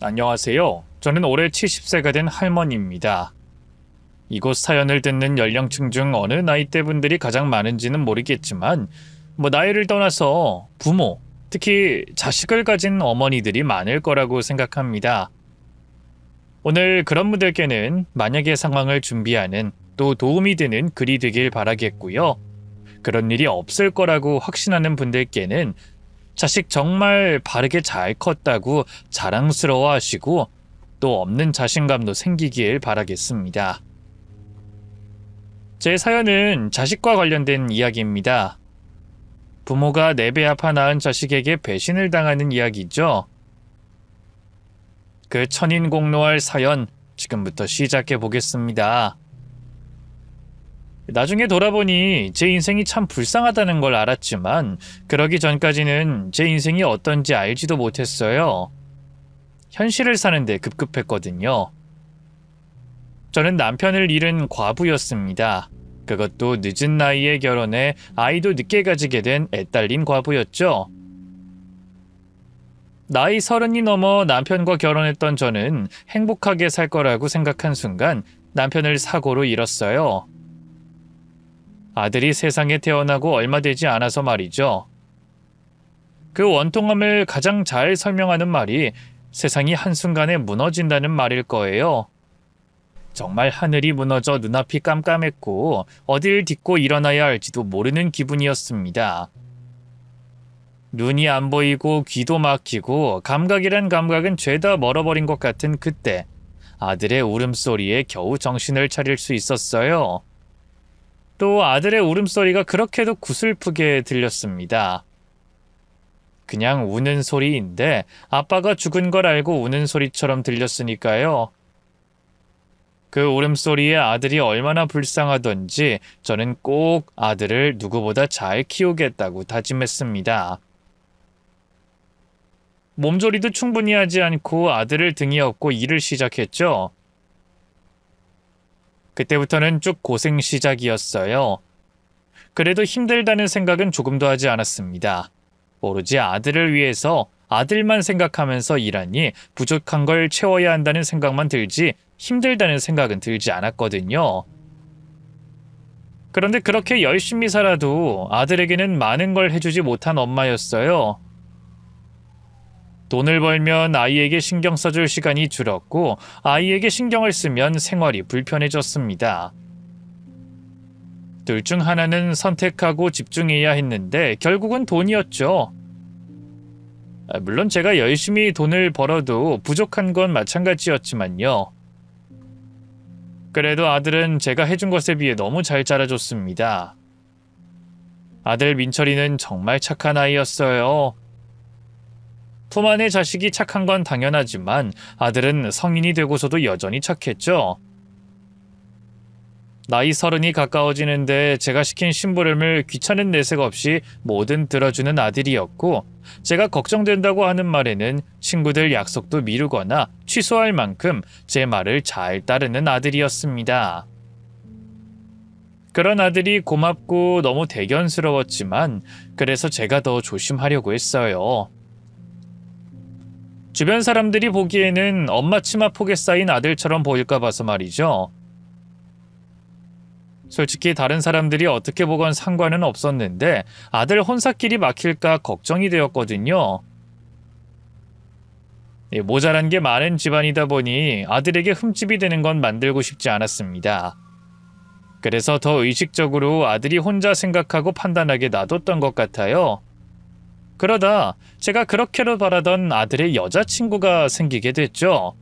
안녕하세요. 저는 올해 70세가 된 할머니입니다. 이곳 사연을 듣는 연령층 중 어느 나이대 분들이 가장 많은지는 모르겠지만 나이를 떠나서 부모, 특히 자식을 가진 어머니들이 많을 거라고 생각합니다. 오늘 그런 분들께는 만약의 상황을 준비하는 또 도움이 되는 글이 되길 바라겠고요. 그런 일이 없을 거라고 확신하는 분들께는 자식 정말 바르게 잘 컸다고 자랑스러워 하시고 또 없는 자신감도 생기길 바라겠습니다. 제 사연은 자식과 관련된 이야기입니다. 부모가 4배 아파 낳은 자식에게 배신을 당하는 이야기죠. 그 천인공노할 사연 지금부터 시작해 보겠습니다. 나중에 돌아보니 제 인생이 참 불쌍하다는 걸 알았지만 그러기 전까지는 제 인생이 어떤지 알지도 못했어요. 현실을 사는데 급급했거든요. 저는 남편을 잃은 과부였습니다. 그것도 늦은 나이에 결혼해 아이도 늦게 가지게 된 애딸린 과부였죠. 나이 30이 넘어 남편과 결혼했던 저는 행복하게 살 거라고 생각한 순간 남편을 사고로 잃었어요. 아들이 세상에 태어나고 얼마 되지 않아서 말이죠. 그 원통함을 가장 잘 설명하는 말이 세상이 한순간에 무너진다는 말일 거예요. 정말 하늘이 무너져 눈앞이 깜깜했고 어딜 딛고 일어나야 할지도 모르는 기분이었습니다. 눈이 안 보이고 귀도 막히고 감각이란 감각은 죄다 멀어버린 것 같은 그때 아들의 울음소리에 겨우 정신을 차릴 수 있었어요. 또 아들의 울음소리가 그렇게도 구슬프게 들렸습니다. 그냥 우는 소리인데 아빠가 죽은 걸 알고 우는 소리처럼 들렸으니까요. 그 울음소리에 아들이 얼마나 불쌍하던지 저는 꼭 아들을 누구보다 잘 키우겠다고 다짐했습니다. 몸조리도 충분히 하지 않고 아들을 등에 업고 일을 시작했죠. 그때부터는 쭉 고생 시작이었어요. 그래도 힘들다는 생각은 조금도 하지 않았습니다. 오로지 아들을 위해서 아들만 생각하면서 일하니 부족한 걸 채워야 한다는 생각만 들지 힘들다는 생각은 들지 않았거든요. 그런데 그렇게 열심히 살아도 아들에게는 많은 걸 해주지 못한 엄마였어요. 돈을 벌면 아이에게 신경 써줄 시간이 줄었고 아이에게 신경을 쓰면 생활이 불편해졌습니다. 둘 중 하나는 선택하고 집중해야 했는데 결국은 돈이었죠. 물론 제가 열심히 돈을 벌어도 부족한 건 마찬가지였지만요. 그래도 아들은 제가 해준 것에 비해 너무 잘 자라줬습니다. 아들 민철이는 정말 착한 아이였어요. 품 안의 자식이 착한 건 당연하지만 아들은 성인이 되고서도 여전히 착했죠. 나이 30이 가까워지는데 제가 시킨 심부름을 귀찮은 내색 없이 뭐든 들어주는 아들이었고 제가 걱정된다고 하는 말에는 친구들 약속도 미루거나 취소할 만큼 제 말을 잘 따르는 아들이었습니다. 그런 아들이 고맙고 너무 대견스러웠지만 그래서 제가 더 조심하려고 했어요. 주변 사람들이 보기에는 엄마 치마 폭에 쌓인 아들처럼 보일까 봐서 말이죠. 솔직히 다른 사람들이 어떻게 보건 상관은 없었는데 아들 혼사길이 막힐까 걱정이 되었거든요. 모자란 게 많은 집안이다 보니 아들에게 흠집이 되는 건 만들고 싶지 않았습니다. 그래서 더 의식적으로 아들이 혼자 생각하고 판단하게 놔뒀던 것 같아요. 그러다 제가 그렇게로 바라던 아들의 여자친구가 생기게 됐죠.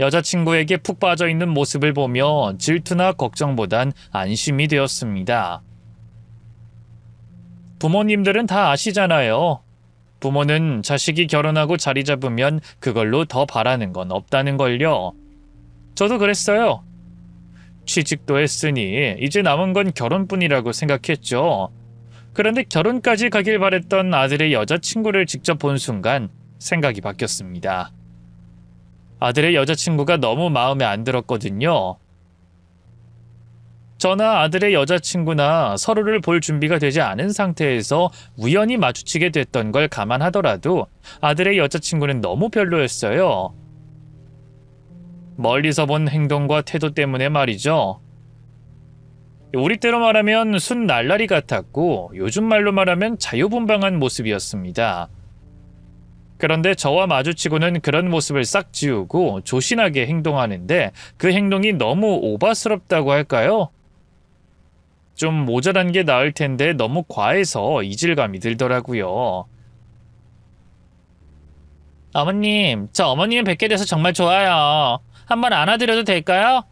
여자친구에게 푹 빠져있는 모습을 보며 질투나 걱정보단 안심이 되었습니다. 부모님들은 다 아시잖아요. 부모는 자식이 결혼하고 자리 잡으면 그걸로 더 바라는 건 없다는 걸요. 저도 그랬어요. 취직도 했으니 이제 남은 건 결혼뿐이라고 생각했죠. 그런데 결혼까지 가길 바랬던 아들의 여자친구를 직접 본 순간 생각이 바뀌었습니다. 아들의 여자친구가 너무 마음에 안 들었거든요. 저나 아들의 여자친구나 서로를 볼 준비가 되지 않은 상태에서 우연히 마주치게 됐던 걸 감안하더라도 아들의 여자친구는 너무 별로였어요. 멀리서 본 행동과 태도 때문에 말이죠. 우리 때로 말하면 순 날라리 같았고 요즘 말로 말하면 자유분방한 모습이었습니다. 그런데 저와 마주치고는 그런 모습을 싹 지우고 조신하게 행동하는데 그 행동이 너무 오바스럽다고 할까요? 좀 모자란 게 나을 텐데 너무 과해서 이질감이 들더라고요. 어머님, 저 어머님을 뵙게 돼서 정말 좋아요. 한번 안아드려도 될까요?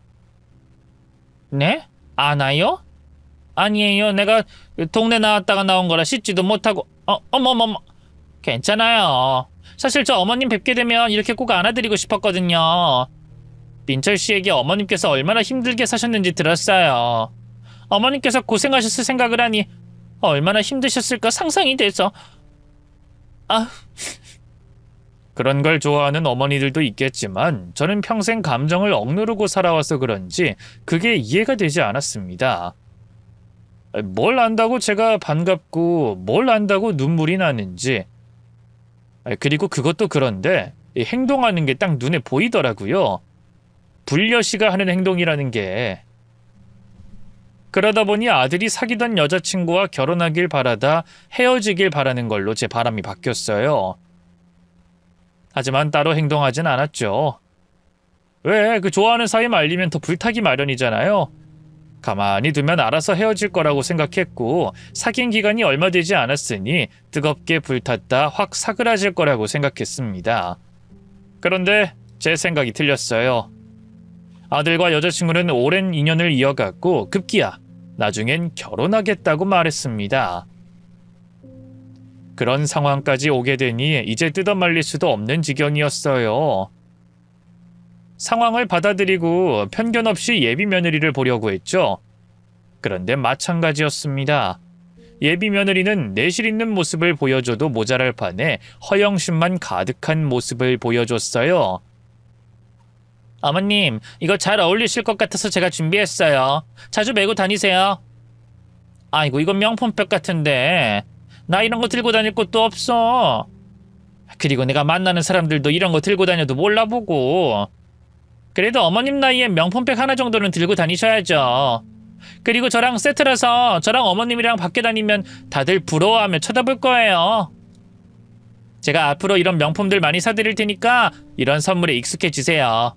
네? 안아요? 아니에요. 내가 동네 나왔다가 나온 거라 씻지도 못하고. 어머머머. 괜찮아요. 사실 저 어머님 뵙게 되면 이렇게 꼭 안아드리고 싶었거든요. 민철 씨에게 어머님께서 얼마나 힘들게 사셨는지 들었어요. 어머님께서 고생하셨을 생각을 하니 얼마나 힘드셨을까 상상이 돼서. 그런 걸 좋아하는 어머니들도 있겠지만 저는 평생 감정을 억누르고 살아와서 그런지 그게 이해가 되지 않았습니다. 뭘 안다고 제가 반갑고 뭘 안다고 눈물이 나는지. 그리고 그것도 그런데 행동하는 게 딱 눈에 보이더라고요. 불려시가 하는 행동이라는 게. 그러다 보니 아들이 사귀던 여자친구와 결혼하길 바라다 헤어지길 바라는 걸로 제 바람이 바뀌었어요. 하지만 따로 행동하진 않았죠. 왜? 그 좋아하는 사이 말리면 더 불타기 마련이잖아요. 가만히 두면 알아서 헤어질 거라고 생각했고 사귄 기간이 얼마 되지 않았으니 뜨겁게 불탔다 확 사그라질 거라고 생각했습니다. 그런데 제 생각이 틀렸어요. 아들과 여자친구는 오랜 인연을 이어갔고 급기야 나중엔 결혼하겠다고 말했습니다. 그런 상황까지 오게 되니 이제 뜯어말릴 수도 없는 지경이었어요. 상황을 받아들이고 편견 없이 예비 며느리를 보려고 했죠. 그런데 마찬가지였습니다. 예비 며느리는 내실 있는 모습을 보여줘도 모자랄 판에 허영심만 가득한 모습을 보여줬어요. 어머님, 이거 잘 어울리실 것 같아서 제가 준비했어요. 자주 메고 다니세요. 아이고, 이건 명품백 같은데. 나 이런 거 들고 다닐 것도 없어. 그리고 내가 만나는 사람들도 이런 거 들고 다녀도 몰라보고. 그래도 어머님 나이에 명품백 하나 정도는 들고 다니셔야죠. 그리고 저랑 세트라서 저랑 어머님이랑 밖에 다니면 다들 부러워하며 쳐다볼 거예요. 제가 앞으로 이런 명품들 많이 사드릴 테니까 이런 선물에 익숙해지세요.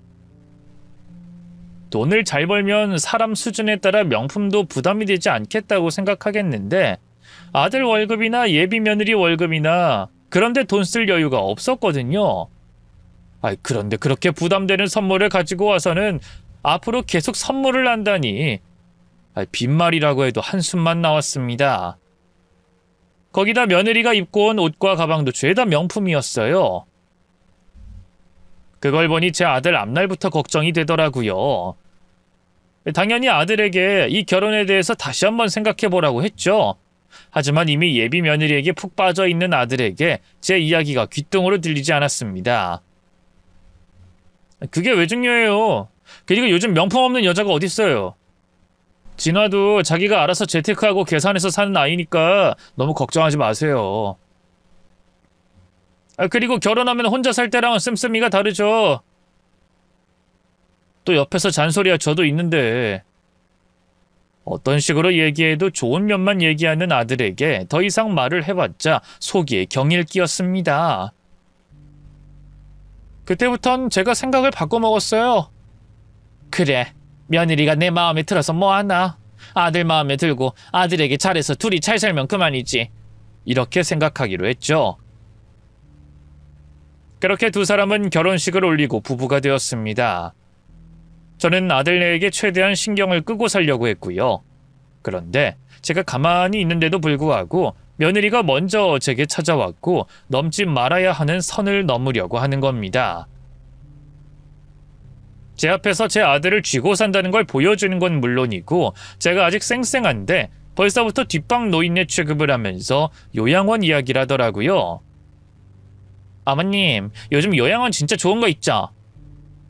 돈을 잘 벌면 사람 수준에 따라 명품도 부담이 되지 않겠다고 생각하겠는데 아들 월급이나 예비 며느리 월급이나 그런데 돈 쓸 여유가 없었거든요. 그런데 그렇게 부담되는 선물을 가지고 와서는 앞으로 계속 선물을 한다니. 빈말이라고 해도 한숨만 나왔습니다. 거기다 며느리가 입고 온 옷과 가방도 죄다 명품이었어요. 그걸 보니 제 아들 앞날부터 걱정이 되더라고요. 당연히 아들에게 이 결혼에 대해서 다시 한번 생각해보라고 했죠. 하지만 이미 예비 며느리에게 푹 빠져있는 아들에게 제 이야기가 귓등으로 들리지 않았습니다. 그게 왜 중요해요? 그리고 요즘 명품 없는 여자가 어딨어요? 진화도 자기가 알아서 재테크하고 계산해서 사는 아이니까 너무 걱정하지 마세요. 그리고 결혼하면 혼자 살 때랑은 씀씀이가 다르죠. 또 옆에서 잔소리할 저도 있는데 어떤 식으로 얘기해도 좋은 면만 얘기하는 아들에게 더 이상 말을 해봤자 속이 경일 끼었습니다. 그때부턴 제가 생각을 바꿔먹었어요. 그래, 며느리가 내 마음에 들어서 뭐하나. 아들 마음에 들고 아들에게 잘해서 둘이 잘 살면 그만이지. 이렇게 생각하기로 했죠. 그렇게 두 사람은 결혼식을 올리고 부부가 되었습니다. 저는 아들네에게 최대한 신경을 끄고 살려고 했고요. 그런데 제가 가만히 있는데도 불구하고 며느리가 먼저 제게 찾아왔고 넘지 말아야 하는 선을 넘으려고 하는 겁니다. 제 앞에서 제 아들을 쥐고 산다는 걸 보여주는 건 물론이고 제가 아직 쌩쌩한데 벌써부터 뒷방 노인네 취급을 하면서 요양원 이야기를 하더라고요. 어머님, 요즘 요양원 진짜 좋은 거 있죠?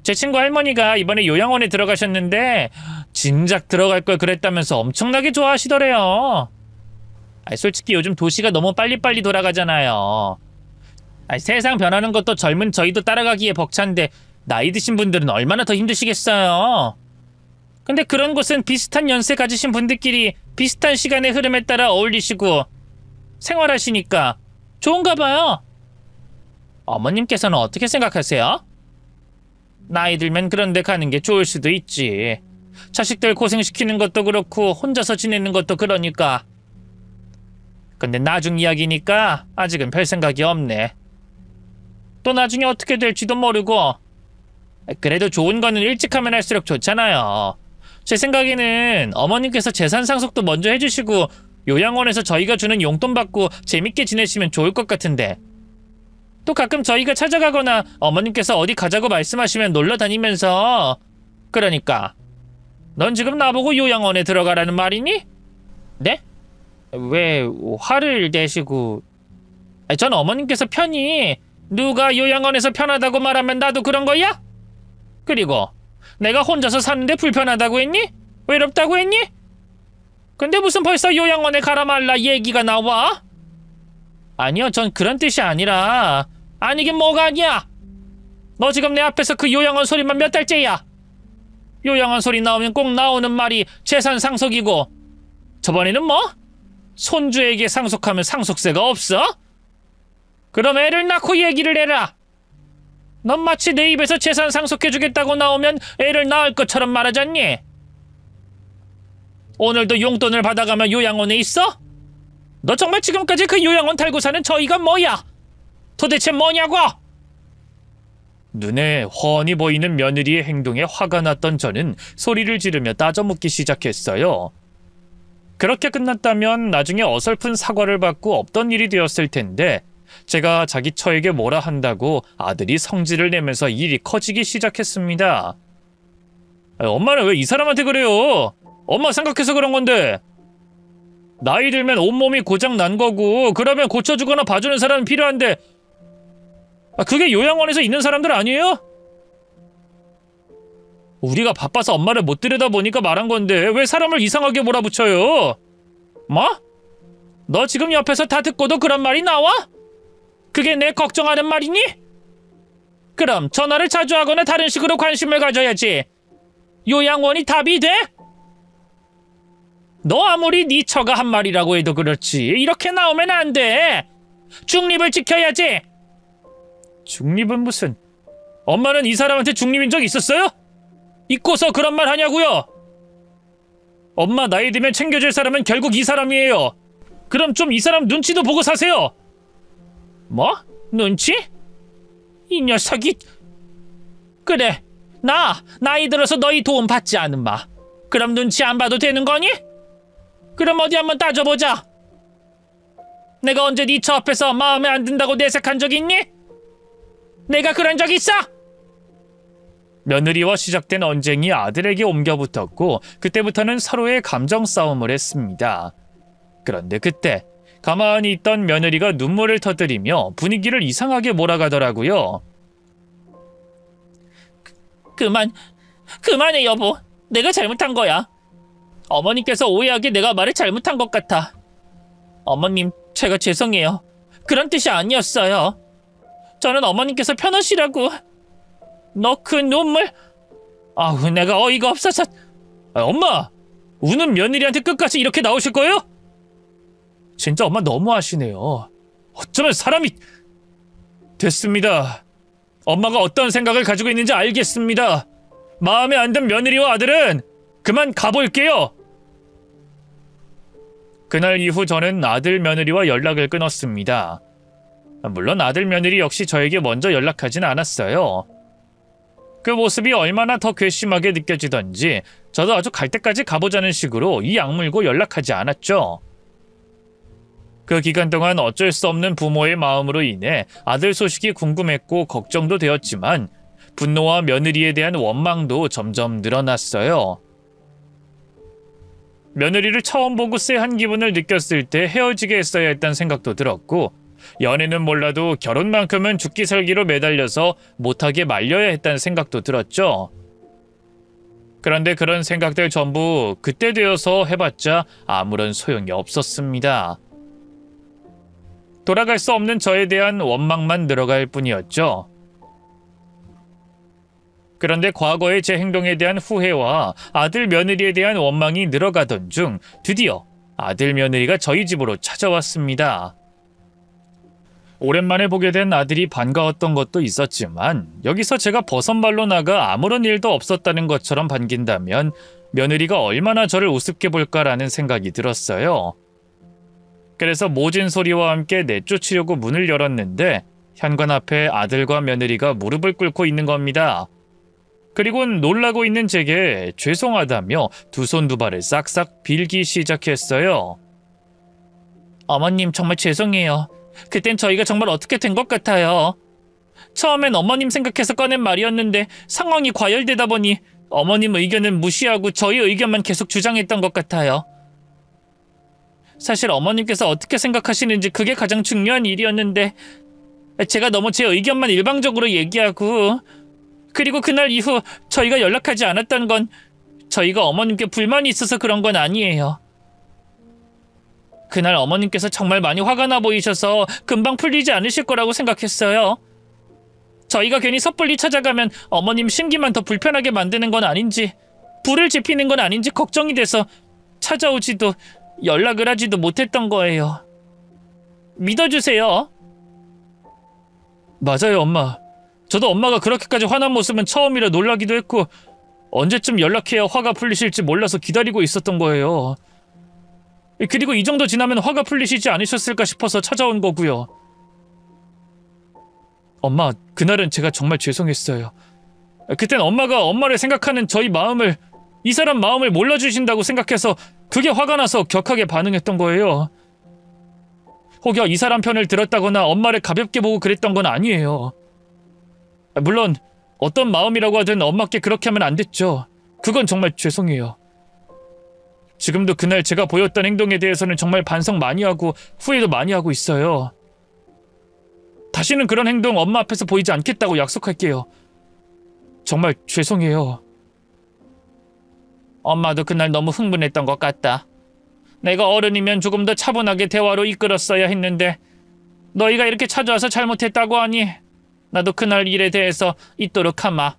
제 친구 할머니가 이번에 요양원에 들어가셨는데 진작 들어갈 걸 그랬다면서 엄청나게 좋아하시더래요. 솔직히 요즘 도시가 너무 빨리빨리 돌아가잖아요. 세상 변하는 것도 젊은 저희도 따라가기에 벅찬데 나이 드신 분들은 얼마나 더 힘드시겠어요. 근데 그런 곳은 비슷한 연세 가지신 분들끼리 비슷한 시간의 흐름에 따라 어울리시고 생활하시니까 좋은가 봐요. 어머님께서는 어떻게 생각하세요? 나이 들면 그런 데 가는 게 좋을 수도 있지. 자식들 고생시키는 것도 그렇고 혼자서 지내는 것도 그러니까. 근데 나중 이야기니까 아직은 별 생각이 없네. 또 나중에 어떻게 될지도 모르고. 그래도 좋은 거는 일찍 하면 할수록 좋잖아요. 제 생각에는 어머님께서 재산 상속도 먼저 해주시고 요양원에서 저희가 주는 용돈 받고 재밌게 지내시면 좋을 것 같은데. 또 가끔 저희가 찾아가거나 어머님께서 어디 가자고 말씀하시면 놀러 다니면서. 그러니까 넌 지금 나보고 요양원에 들어가라는 말이니? 네? 왜 화를 내시고. 전 어머님께서 편히 누가 요양원에서 편하다고 말하면 나도 그런 거야? 그리고 내가 혼자서 사는데 불편하다고 했니? 외롭다고 했니? 근데 무슨 벌써 요양원에 가라 말라 얘기가 나와? 아니요, 전 그런 뜻이 아니라. 아니긴 뭐가 아니야. 너 지금 내 앞에서 그 요양원 소리만 몇 달째야. 요양원 소리 나오면 꼭 나오는 말이 재산 상속이고, 저번에는 뭐? 손주에게 상속하면 상속세가 없어? 그럼 애를 낳고 얘기를 해라. 넌 마치 내 입에서 재산 상속해주겠다고 나오면 애를 낳을 것처럼 말하잖니? 오늘도 용돈을 받아가며 요양원에 있어? 너 정말 지금까지 그 요양원 달고 사는 저희가 뭐야? 도대체 뭐냐고? 눈에 훤히 보이는 며느리의 행동에 화가 났던 저는 소리를 지르며 따져묻기 시작했어요. 그렇게 끝났다면 나중에 어설픈 사과를 받고 없던 일이 되었을 텐데, 제가 자기 처에게 뭐라 한다고 아들이 성질을 내면서 일이 커지기 시작했습니다. 엄마는 왜 이 사람한테 그래요? 엄마 생각해서 그런 건데. 나이 들면 온몸이 고장 난 거고, 그러면 고쳐주거나 봐주는 사람은 필요한데, 그게 요양원에서 있는 사람들 아니에요? 우리가 바빠서 엄마를 못 들여다보니까 말한 건데 왜 사람을 이상하게 몰아붙여요? 뭐? 너 지금 옆에서 다 듣고도 그런 말이 나와? 그게 내 걱정하는 말이니? 그럼 전화를 자주 하거나 다른 식으로 관심을 가져야지. 요양원이 답이 돼? 너 아무리 네 처가 한 말이라고 해도 그렇지 이렇게 나오면 안 돼. 중립을 지켜야지. 중립은 무슨. 엄마는 이 사람한테 중립인 적 있었어요? 있고서 그런 말 하냐고요? 엄마 나이 들면 챙겨줄 사람은 결국 이 사람이에요. 그럼 좀 이 사람 눈치도 보고 사세요. 뭐? 눈치? 이 녀석이. 그래, 나이 들어서 너희 도움 받지 않은 마. 그럼 눈치 안 봐도 되는 거니? 그럼 어디 한번 따져보자. 내가 언제 네 처 앞에서 마음에 안 든다고 내색한 적 있니? 내가 그런 적 있어? 며느리와 시작된 언쟁이 아들에게 옮겨붙었고, 그때부터는 서로의 감정 싸움을 했습니다. 그런데 그때 가만히 있던 며느리가 눈물을 터뜨리며 분위기를 이상하게 몰아가더라고요. 그만해 여보. 내가 잘못한 거야. 어머님께서 오해하게 내가 말을 잘못한 것 같아. 어머님, 제가 죄송해요. 그런 뜻이 아니었어요. 저는 어머님께서 편하시라고. 너 그 눈물. 아우, 내가 어이가 없어서. 엄마, 우는 며느리한테 끝까지 이렇게 나오실 거예요? 진짜 엄마 너무하시네요. 어쩌면 사람이. 됐습니다. 엄마가 어떤 생각을 가지고 있는지 알겠습니다. 마음에 안 든 며느리와 아들은 그만 가볼게요. 그날 이후 저는 아들 며느리와 연락을 끊었습니다. 물론 아들 며느리 역시 저에게 먼저 연락하진 않았어요. 그 모습이 얼마나 더 괘씸하게 느껴지던지 저도 아주 갈 때까지 가보자는 식으로 이 악물고 연락하지 않았죠. 그 기간 동안 어쩔 수 없는 부모의 마음으로 인해 아들 소식이 궁금했고 걱정도 되었지만 분노와 며느리에 대한 원망도 점점 늘어났어요. 며느리를 처음 보고 쎄한 기분을 느꼈을 때 헤어지게 했어야 했다는 생각도 들었고, 연애는 몰라도 결혼만큼은 죽기 살기로 매달려서 못하게 말려야 했다는 생각도 들었죠. 그런데 그런 생각들 전부 그때 되어서 해봤자 아무런 소용이 없었습니다. 돌아갈 수 없는 저에 대한 원망만 늘어갈 뿐이었죠. 그런데 과거의 제 행동에 대한 후회와 아들 며느리에 대한 원망이 늘어가던 중 드디어 아들 며느리가 저희 집으로 찾아왔습니다. 오랜만에 보게 된 아들이 반가웠던 것도 있었지만 여기서 제가 버선발로 나가 아무런 일도 없었다는 것처럼 반긴다면 며느리가 얼마나 저를 우습게 볼까라는 생각이 들었어요. 그래서 모진 소리와 함께 내쫓으려고 문을 열었는데 현관 앞에 아들과 며느리가 무릎을 꿇고 있는 겁니다. 그리고는 놀라고 있는 제게 죄송하다며 두 손 두 발을 싹싹 빌기 시작했어요. 어머님 정말 죄송해요. 그땐 저희가 정말 어떻게 된 것 같아요. 처음엔 어머님 생각해서 꺼낸 말이었는데 상황이 과열되다 보니 어머님 의견은 무시하고 저희 의견만 계속 주장했던 것 같아요. 사실 어머님께서 어떻게 생각하시는지 그게 가장 중요한 일이었는데 제가 너무 제 의견만 일방적으로 얘기하고 그리고 그날 이후 저희가 연락하지 않았던 건 저희가 어머님께 불만이 있어서 그런 건 아니에요. 그날 어머님께서 정말 많이 화가 나 보이셔서 금방 풀리지 않으실 거라고 생각했어요. 저희가 괜히 섣불리 찾아가면 어머님 심기만 더 불편하게 만드는 건 아닌지 불을 지피는 건 아닌지 걱정이 돼서 찾아오지도 연락을 하지도 못했던 거예요. 믿어주세요. 맞아요, 엄마. 저도 엄마가 그렇게까지 화난 모습은 처음이라 놀라기도 했고 언제쯤 연락해야 화가 풀리실지 몰라서 기다리고 있었던 거예요. 그리고 이 정도 지나면 화가 풀리시지 않으셨을까 싶어서 찾아온 거고요. 엄마, 그날은 제가 정말 죄송했어요. 그땐 엄마가 엄마를 생각하는 저희 마음을, 이 사람 마음을 몰라주신다고 생각해서 그게 화가 나서 격하게 반응했던 거예요. 혹여 이 사람 편을 들었다거나 엄마를 가볍게 보고 그랬던 건 아니에요. 물론 어떤 마음이라고 하든 엄마께 그렇게 하면 안 됐죠. 그건 정말 죄송해요. 지금도 그날 제가 보였던 행동에 대해서는 정말 반성 많이 하고 후회도 많이 하고 있어요. 다시는 그런 행동 엄마 앞에서 보이지 않겠다고 약속할게요. 정말 죄송해요. 엄마도 그날 너무 흥분했던 것 같다. 내가 어른이면 조금 더 차분하게 대화로 이끌었어야 했는데 너희가 이렇게 찾아와서 잘못했다고 하니 나도 그날 일에 대해서 잊도록 하마.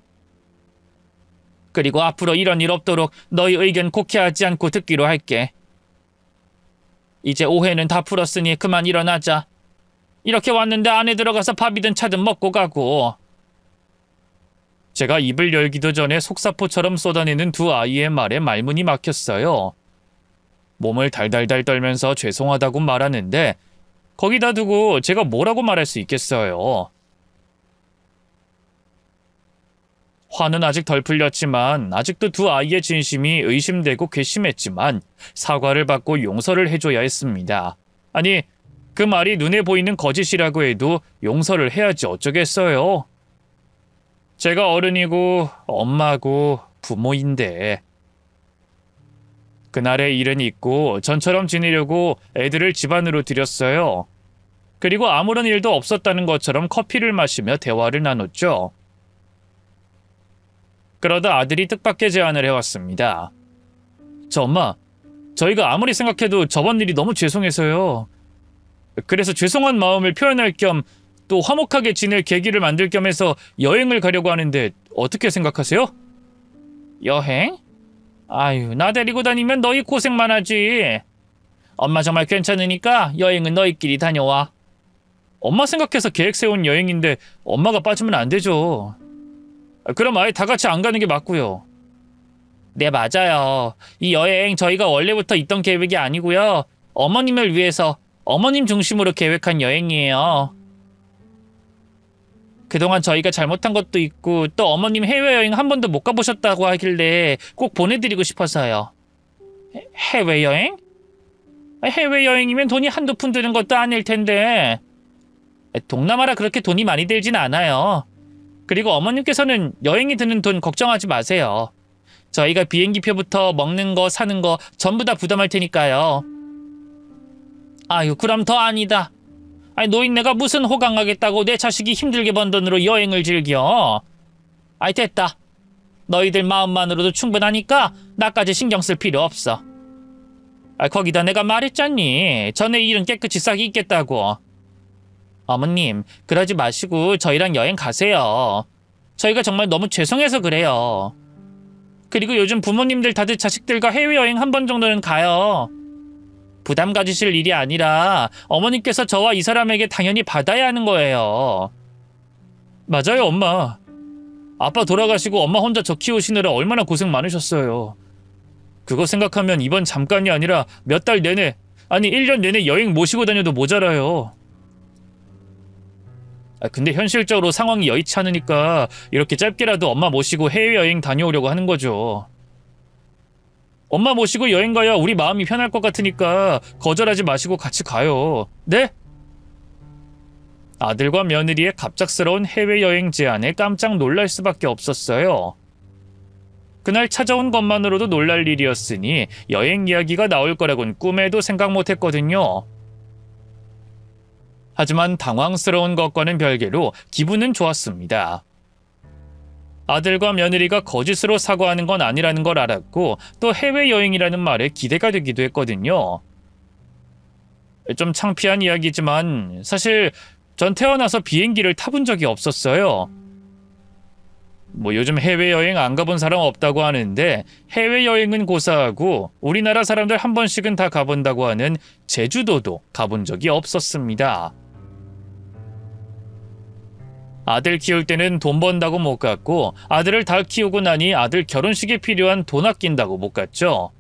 그리고 앞으로 이런 일 없도록 너희 의견 곡해하지 않고 듣기로 할게. 이제 오해는 다 풀었으니 그만 일어나자. 이렇게 왔는데 안에 들어가서 밥이든 차든 먹고 가고. 제가 입을 열기도 전에 속사포처럼 쏟아내는 두 아이의 말에 말문이 막혔어요. 몸을 달달달 떨면서 죄송하다고 말하는데 거기다 두고 제가 뭐라고 말할 수 있겠어요. 화는 아직 덜 풀렸지만 아직도 두 아이의 진심이 의심되고 괘씸했지만 사과를 받고 용서를 해줘야 했습니다. 아니, 그 말이 눈에 보이는 거짓이라고 해도 용서를 해야지 어쩌겠어요. 제가 어른이고 엄마고 부모인데. 그날의 일은 잊고 전처럼 지내려고 애들을 집 안으로 들였어요. 그리고 아무런 일도 없었다는 것처럼 커피를 마시며 대화를 나눴죠. 그러다 아들이 뜻밖의 제안을 해왔습니다. 저 엄마, 저희가 아무리 생각해도 저번 일이 너무 죄송해서요. 그래서 죄송한 마음을 표현할 겸 또 화목하게 지낼 계기를 만들 겸 해서 여행을 가려고 하는데 어떻게 생각하세요? 여행? 아유, 나 데리고 다니면 너희 고생만 하지. 엄마 정말 괜찮으니까 여행은 너희끼리 다녀와. 엄마 생각해서 계획 세운 여행인데 엄마가 빠지면 안 되죠. 그럼 아예 다 같이 안 가는 게 맞고요. 네, 맞아요. 이 여행 저희가 원래부터 있던 계획이 아니고요. 어머님을 위해서 어머님 중심으로 계획한 여행이에요. 그동안 저희가 잘못한 것도 있고 또 어머님 해외여행 한 번도 못 가보셨다고 하길래 꼭 보내드리고 싶어서요. 해외여행? 해외여행이면 돈이 한두 푼 드는 것도 아닐 텐데. 동남아라 그렇게 돈이 많이 들진 않아요. 그리고 어머님께서는 여행이 드는 돈 걱정하지 마세요. 저희가 비행기표부터 먹는 거 사는 거 전부 다 부담할 테니까요. 아유, 그럼 더 아니다. 아니, 노인네가 무슨 호강하겠다고 내 자식이 힘들게 번 돈으로 여행을 즐겨. 아이, 됐다. 너희들 마음만으로도 충분하니까 나까지 신경 쓸 필요 없어. 거기다 내가 말했잖니. 전에 일은 깨끗이 싹 잊겠다고. 어머님, 그러지 마시고 저희랑 여행 가세요. 저희가 정말 너무 죄송해서 그래요. 그리고 요즘 부모님들 다들 자식들과 해외여행 한 번 정도는 가요. 부담 가지실 일이 아니라 어머니께서 저와 이 사람에게 당연히 받아야 하는 거예요. 맞아요, 엄마. 아빠 돌아가시고 엄마 혼자 저 키우시느라 얼마나 고생 많으셨어요. 그거 생각하면 이번 잠깐이 아니라 몇 달 내내, 아니 1년 내내 여행 모시고 다녀도 모자라요. 근데 현실적으로 상황이 여의치 않으니까 이렇게 짧게라도 엄마 모시고 해외여행 다녀오려고 하는 거죠. 엄마 모시고 여행 가야 우리 마음이 편할 것 같으니까 거절하지 마시고 같이 가요. 네? 아들과 며느리의 갑작스러운 해외여행 제안에 깜짝 놀랄 수밖에 없었어요. 그날 찾아온 것만으로도 놀랄 일이었으니 여행 이야기가 나올 거라곤 꿈에도 생각 못했거든요. 하지만 당황스러운 것과는 별개로 기분은 좋았습니다. 아들과 며느리가 거짓으로 사과하는 건 아니라는 걸 알았고 또 해외여행이라는 말에 기대가 되기도 했거든요. 좀 창피한 이야기지만 사실 전 태어나서 비행기를 타본 적이 없었어요. 요즘 해외여행 안 가본 사람 없다고 하는데 해외여행은 고사하고 우리나라 사람들 한 번씩은 다 가본다고 하는 제주도도 가본 적이 없었습니다. 아들 키울 때는 돈 번다고 못 갔고 아들을 다 키우고 나니 아들 결혼식에 필요한 돈 아낀다고 못 갔죠.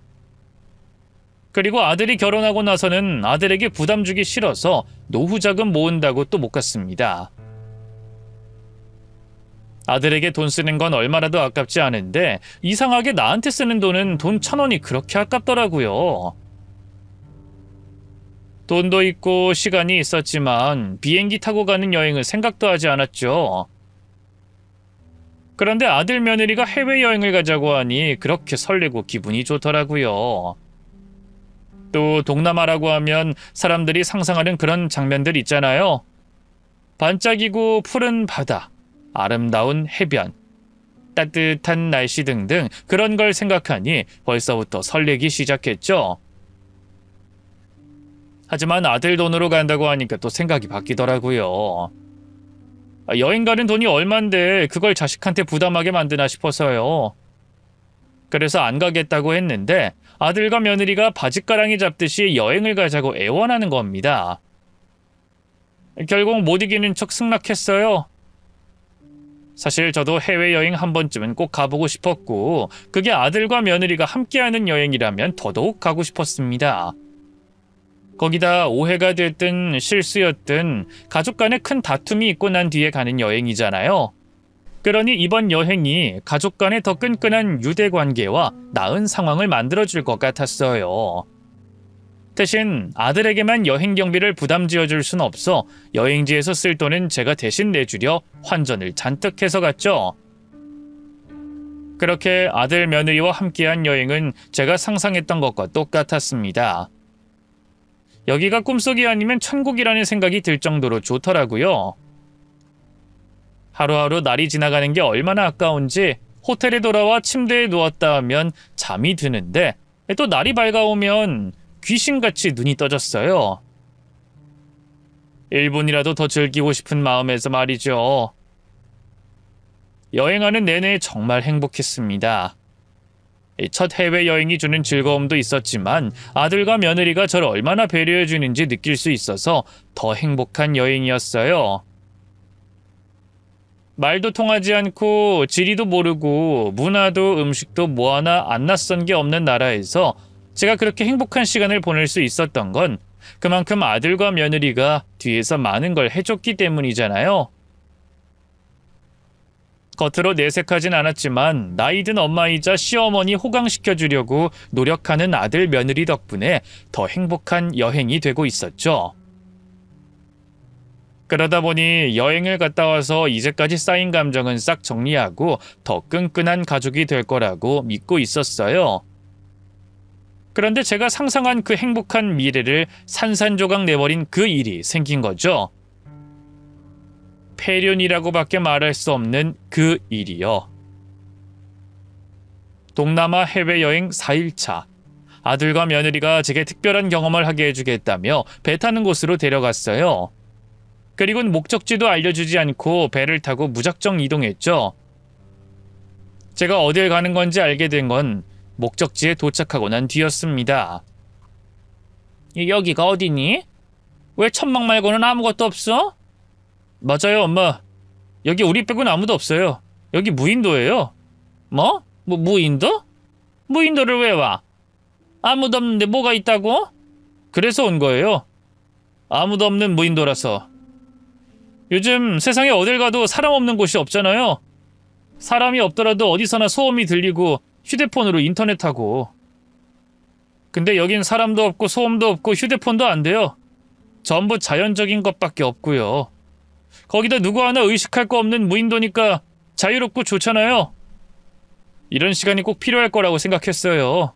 그리고 아들이 결혼하고 나서는 아들에게 부담 주기 싫어서 노후 자금 모은다고 또 못 갔습니다. 아들에게 돈 쓰는 건 얼마라도 아깝지 않은데 이상하게 나한테 쓰는 돈은 돈 1,000원이 그렇게 아깝더라고요. 돈도 있고 시간이 있었지만 비행기 타고 가는 여행을 생각도 하지 않았죠. 그런데 아들 며느리가 해외여행을 가자고 하니 그렇게 설레고 기분이 좋더라고요. 또 동남아라고 하면 사람들이 상상하는 그런 장면들 있잖아요. 반짝이고 푸른 바다, 아름다운 해변, 따뜻한 날씨 등등 그런 걸 생각하니 벌써부터 설레기 시작했죠. 하지만 아들 돈으로 간다고 하니까 또 생각이 바뀌더라고요. 여행 가는 돈이 얼만데 그걸 자식한테 부담하게 만드나 싶어서요. 그래서 안 가겠다고 했는데 아들과 며느리가 바짓가랑이 잡듯이 여행을 가자고 애원하는 겁니다. 결국 못 이기는 척 승낙했어요. 사실 저도 해외여행 한 번쯤은 꼭 가보고 싶었고 그게 아들과 며느리가 함께하는 여행이라면 더더욱 가고 싶었습니다. 거기다 오해가 됐든 실수였든 가족 간에 큰 다툼이 있고 난 뒤에 가는 여행이잖아요. 그러니 이번 여행이 가족 간의 더 끈끈한 유대관계와 나은 상황을 만들어줄 것 같았어요. 대신 아들에게만 여행 경비를 부담 지어줄 순 없어 여행지에서 쓸 돈은 제가 대신 내주려 환전을 잔뜩 해서 갔죠. 그렇게 아들 며느리와 함께한 여행은 제가 상상했던 것과 똑같았습니다. 여기가 꿈속이 아니면 천국이라는 생각이 들 정도로 좋더라고요. 하루하루 날이 지나가는 게 얼마나 아까운지 호텔에 돌아와 침대에 누웠다 하면 잠이 드는데 또 날이 밝아오면 귀신같이 눈이 떠졌어요. 1분이라도 더 즐기고 싶은 마음에서 말이죠. 여행하는 내내 정말 행복했습니다. 첫 해외여행이 주는 즐거움도 있었지만 아들과 며느리가 저를 얼마나 배려해주는지 느낄 수 있어서 더 행복한 여행이었어요. 말도 통하지 않고 지리도 모르고 문화도 음식도 뭐 하나 안 낯선 게 없는 나라에서 제가 그렇게 행복한 시간을 보낼 수 있었던 건 그만큼 아들과 며느리가 뒤에서 많은 걸 해줬기 때문이잖아요. 겉으로 내색하진 않았지만 나이든 엄마이자 시어머니 호강시켜주려고 노력하는 아들 며느리 덕분에 더 행복한 여행이 되고 있었죠. 그러다 보니 여행을 갔다 와서 이제까지 쌓인 감정은 싹 정리하고 더 끈끈한 가족이 될 거라고 믿고 있었어요. 그런데 제가 상상한 그 행복한 미래를 산산조각 내버린 그 일이 생긴 거죠. 폐륜이라고밖에 말할 수 없는 그 일이요. 동남아 해외여행 4일차. 아들과 며느리가 제게 특별한 경험을 하게 해주겠다며 배 타는 곳으로 데려갔어요. 그리고는 목적지도 알려주지 않고 배를 타고 무작정 이동했죠. 제가 어딜 가는 건지 알게 된 건 목적지에 도착하고 난 뒤였습니다. 여기가 어디니? 왜 천막 말고는 아무것도 없어? 맞아요, 엄마. 여기 우리 빼고는 아무도 없어요. 여기 무인도예요. 뭐? 무인도? 무인도를 왜 와? 아무도 없는데 뭐가 있다고? 그래서 온 거예요. 아무도 없는 무인도라서. 요즘 세상에 어딜 가도 사람 없는 곳이 없잖아요. 사람이 없더라도 어디서나 소음이 들리고 휴대폰으로 인터넷하고. 근데 여긴 사람도 없고 소음도 없고 휴대폰도 안 돼요. 전부 자연적인 것밖에 없고요. 거기다 누구 하나 의식할 거 없는 무인도니까 자유롭고 좋잖아요. 이런 시간이 꼭 필요할 거라고 생각했어요.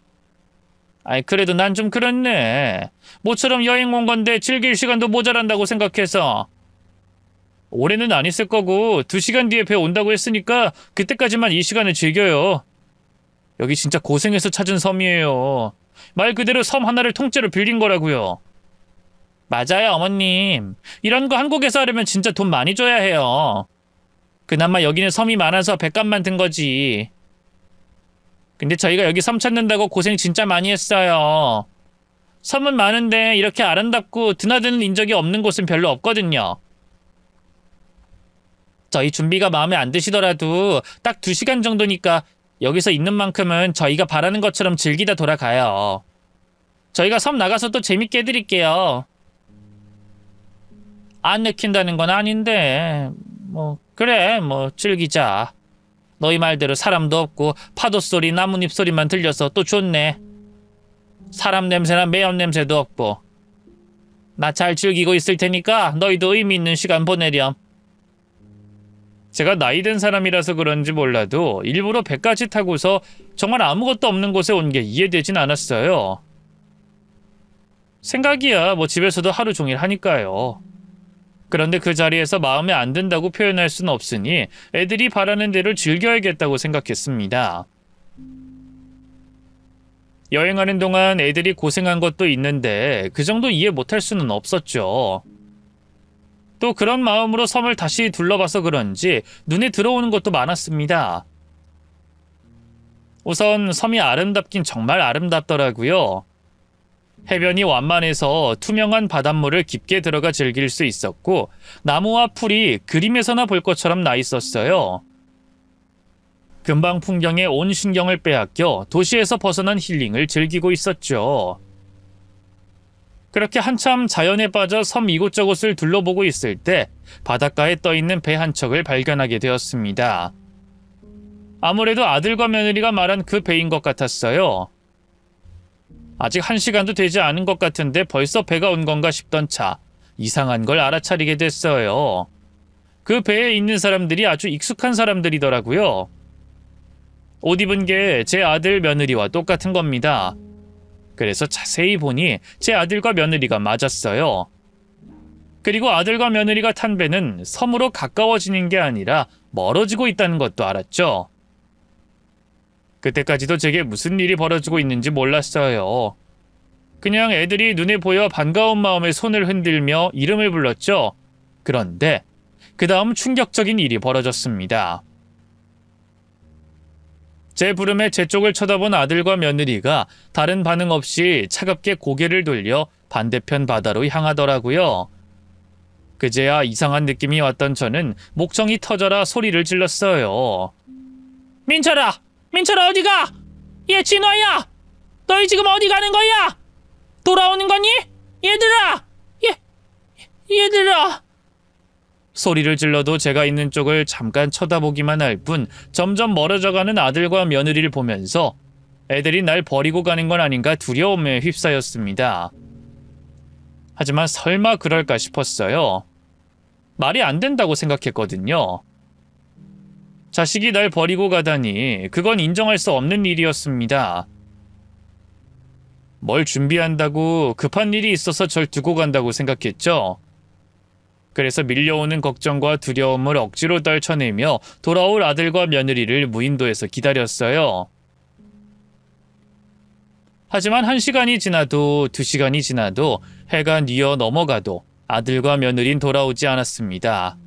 아이, 그래도 난 좀 그렇네. 모처럼 여행 온 건데 즐길 시간도 모자란다고 생각해서. 올해는 안 있을 거고 2시간 뒤에 배 온다고 했으니까 그때까지만 이 시간을 즐겨요. 여기 진짜 고생해서 찾은 섬이에요. 말 그대로 섬 하나를 통째로 빌린 거라고요. 맞아요, 어머님. 이런 거 한국에서 하려면 진짜 돈 많이 줘야 해요. 그나마 여기는 섬이 많아서 배값만 든 거지. 근데 저희가 여기 섬 찾는다고 고생 진짜 많이 했어요. 섬은 많은데 이렇게 아름답고 드나드는 인적이 없는 곳은 별로 없거든요. 저희 준비가 마음에 안 드시더라도 딱 2시간 정도니까 여기서 있는 만큼은 저희가 바라는 것처럼 즐기다 돌아가요. 저희가 섬 나가서 또 재밌게 해드릴게요. 안 내킨다는 건 아닌데 그래 즐기자. 너희 말대로 사람도 없고 파도 소리 나뭇잎 소리만 들려서 또 좋네. 사람 냄새나 매연 냄새도 없고. 나 잘 즐기고 있을 테니까 너희도 의미 있는 시간 보내렴. 제가 나이 든 사람이라서 그런지 몰라도 일부러 배까지 타고서 정말 아무것도 없는 곳에 온 게 이해되진 않았어요. 생각이야 집에서도 하루 종일 하니까요. 그런데 그 자리에서 마음에 안 든다고 표현할 순 없으니 애들이 바라는 대로 즐겨야겠다고 생각했습니다. 여행하는 동안 애들이 고생한 것도 있는데 그 정도 이해 못할 수는 없었죠. 또 그런 마음으로 섬을 다시 둘러봐서 그런지 눈에 들어오는 것도 많았습니다. 우선 섬이 아름답긴 정말 아름답더라고요. 해변이 완만해서 투명한 바닷물을 깊게 들어가 즐길 수 있었고 나무와 풀이 그림에서나 볼 것처럼 나 있었어요. 금방 풍경에 온 신경을 빼앗겨 도시에서 벗어난 힐링을 즐기고 있었죠. 그렇게 한참 자연에 빠져 섬 이곳저곳을 둘러보고 있을 때 바닷가에 떠있는 배 한 척을 발견하게 되었습니다. 아무래도 아들과 며느리가 말한 그 배인 것 같았어요. 아직 1시간도 되지 않은 것 같은데 벌써 배가 온 건가 싶던 차, 이상한 걸 알아차리게 됐어요. 그 배에 있는 사람들이 아주 익숙한 사람들이더라고요. 옷 입은 게 제 아들 며느리와 똑같은 겁니다. 그래서 자세히 보니 제 아들과 며느리가 맞았어요. 그리고 아들과 며느리가 탄 배는 섬으로 가까워지는 게 아니라 멀어지고 있다는 것도 알았죠. 그때까지도 제게 무슨 일이 벌어지고 있는지 몰랐어요. 그냥 애들이 눈에 보여 반가운 마음에 손을 흔들며 이름을 불렀죠. 그런데 그 다음 충격적인 일이 벌어졌습니다. 제 부름에 제 쪽을 쳐다본 아들과 며느리가 다른 반응 없이 차갑게 고개를 돌려 반대편 바다로 향하더라고요. 그제야 이상한 느낌이 왔던 저는 목청이 터져라 소리를 질렀어요. 민철아! 민철아 어디가? 얘 진화야! 너희 지금 어디 가는 거야? 돌아오는 거니? 얘들아! 얘들아! 소리를 질러도 제가 있는 쪽을 잠깐 쳐다보기만 할 뿐 점점 멀어져가는 아들과 며느리를 보면서 애들이 날 버리고 가는 건 아닌가 두려움에 휩싸였습니다. 하지만 설마 그럴까 싶었어요. 말이 안 된다고 생각했거든요. 자식이 날 버리고 가다니 그건 인정할 수 없는 일이었습니다. 뭘 준비한다고 급한 일이 있어서 절 두고 간다고 생각했죠. 그래서 밀려오는 걱정과 두려움을 억지로 떨쳐내며 돌아올 아들과 며느리를 무인도에서 기다렸어요. 하지만 1시간이 지나도 2시간이 지나도 해가 뉘어 넘어가도 아들과 며느린 돌아오지 않았습니다.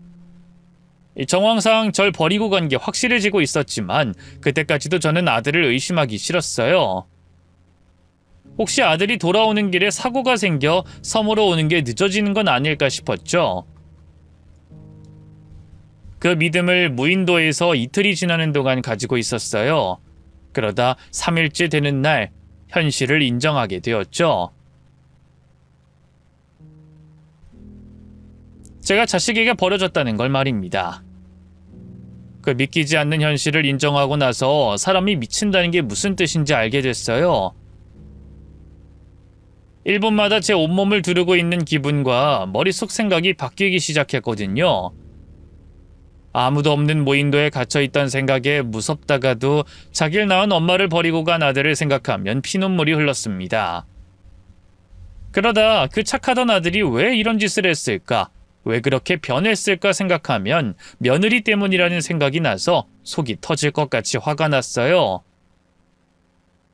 정황상 절 버리고 간 게 확실해지고 있었지만 그때까지도 저는 아들을 의심하기 싫었어요. 혹시 아들이 돌아오는 길에 사고가 생겨 섬으로 오는 게 늦어지는 건 아닐까 싶었죠. 그 믿음을 무인도에서 이틀이 지나는 동안 가지고 있었어요. 그러다 3일째 되는 날 현실을 인정하게 되었죠. 제가 자식에게 버려졌다는 걸 말입니다. 그 믿기지 않는 현실을 인정하고 나서 사람이 미친다는 게 무슨 뜻인지 알게 됐어요. 1분마다 제 온몸을 두르고 있는 기분과 머릿속 생각이 바뀌기 시작했거든요. 아무도 없는 무인도에 갇혀있던 생각에 무섭다가도 자기를 낳은 엄마를 버리고 간 아들을 생각하면 피눈물이 흘렀습니다. 그러다 그 착하던 아들이 왜 이런 짓을 했을까? 왜 그렇게 변했을까 생각하면 며느리 때문이라는 생각이 나서 속이 터질 것 같이 화가 났어요.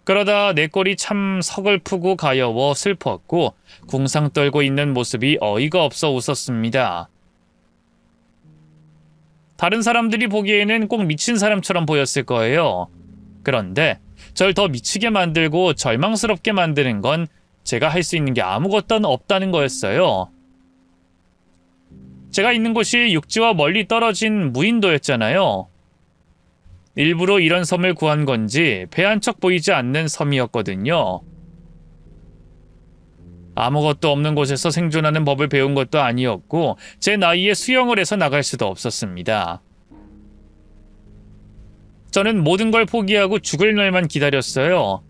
그러다 내 꼴이 참 서글프고 가여워 슬펐고 궁상 떨고 있는 모습이 어이가 없어 웃었습니다. 다른 사람들이 보기에는 꼭 미친 사람처럼 보였을 거예요. 그런데 절 더 미치게 만들고 절망스럽게 만드는 건 제가 할 수 있는 게 아무것도 없다는 거였어요. 제가 있는 곳이 육지와 멀리 떨어진 무인도였잖아요. 일부러 이런 섬을 구한 건지 배 한 척 보이지 않는 섬이었거든요. 아무것도 없는 곳에서 생존하는 법을 배운 것도 아니었고 제 나이에 수영을 해서 나갈 수도 없었습니다. 저는 모든 걸 포기하고 죽을 날만 기다렸어요.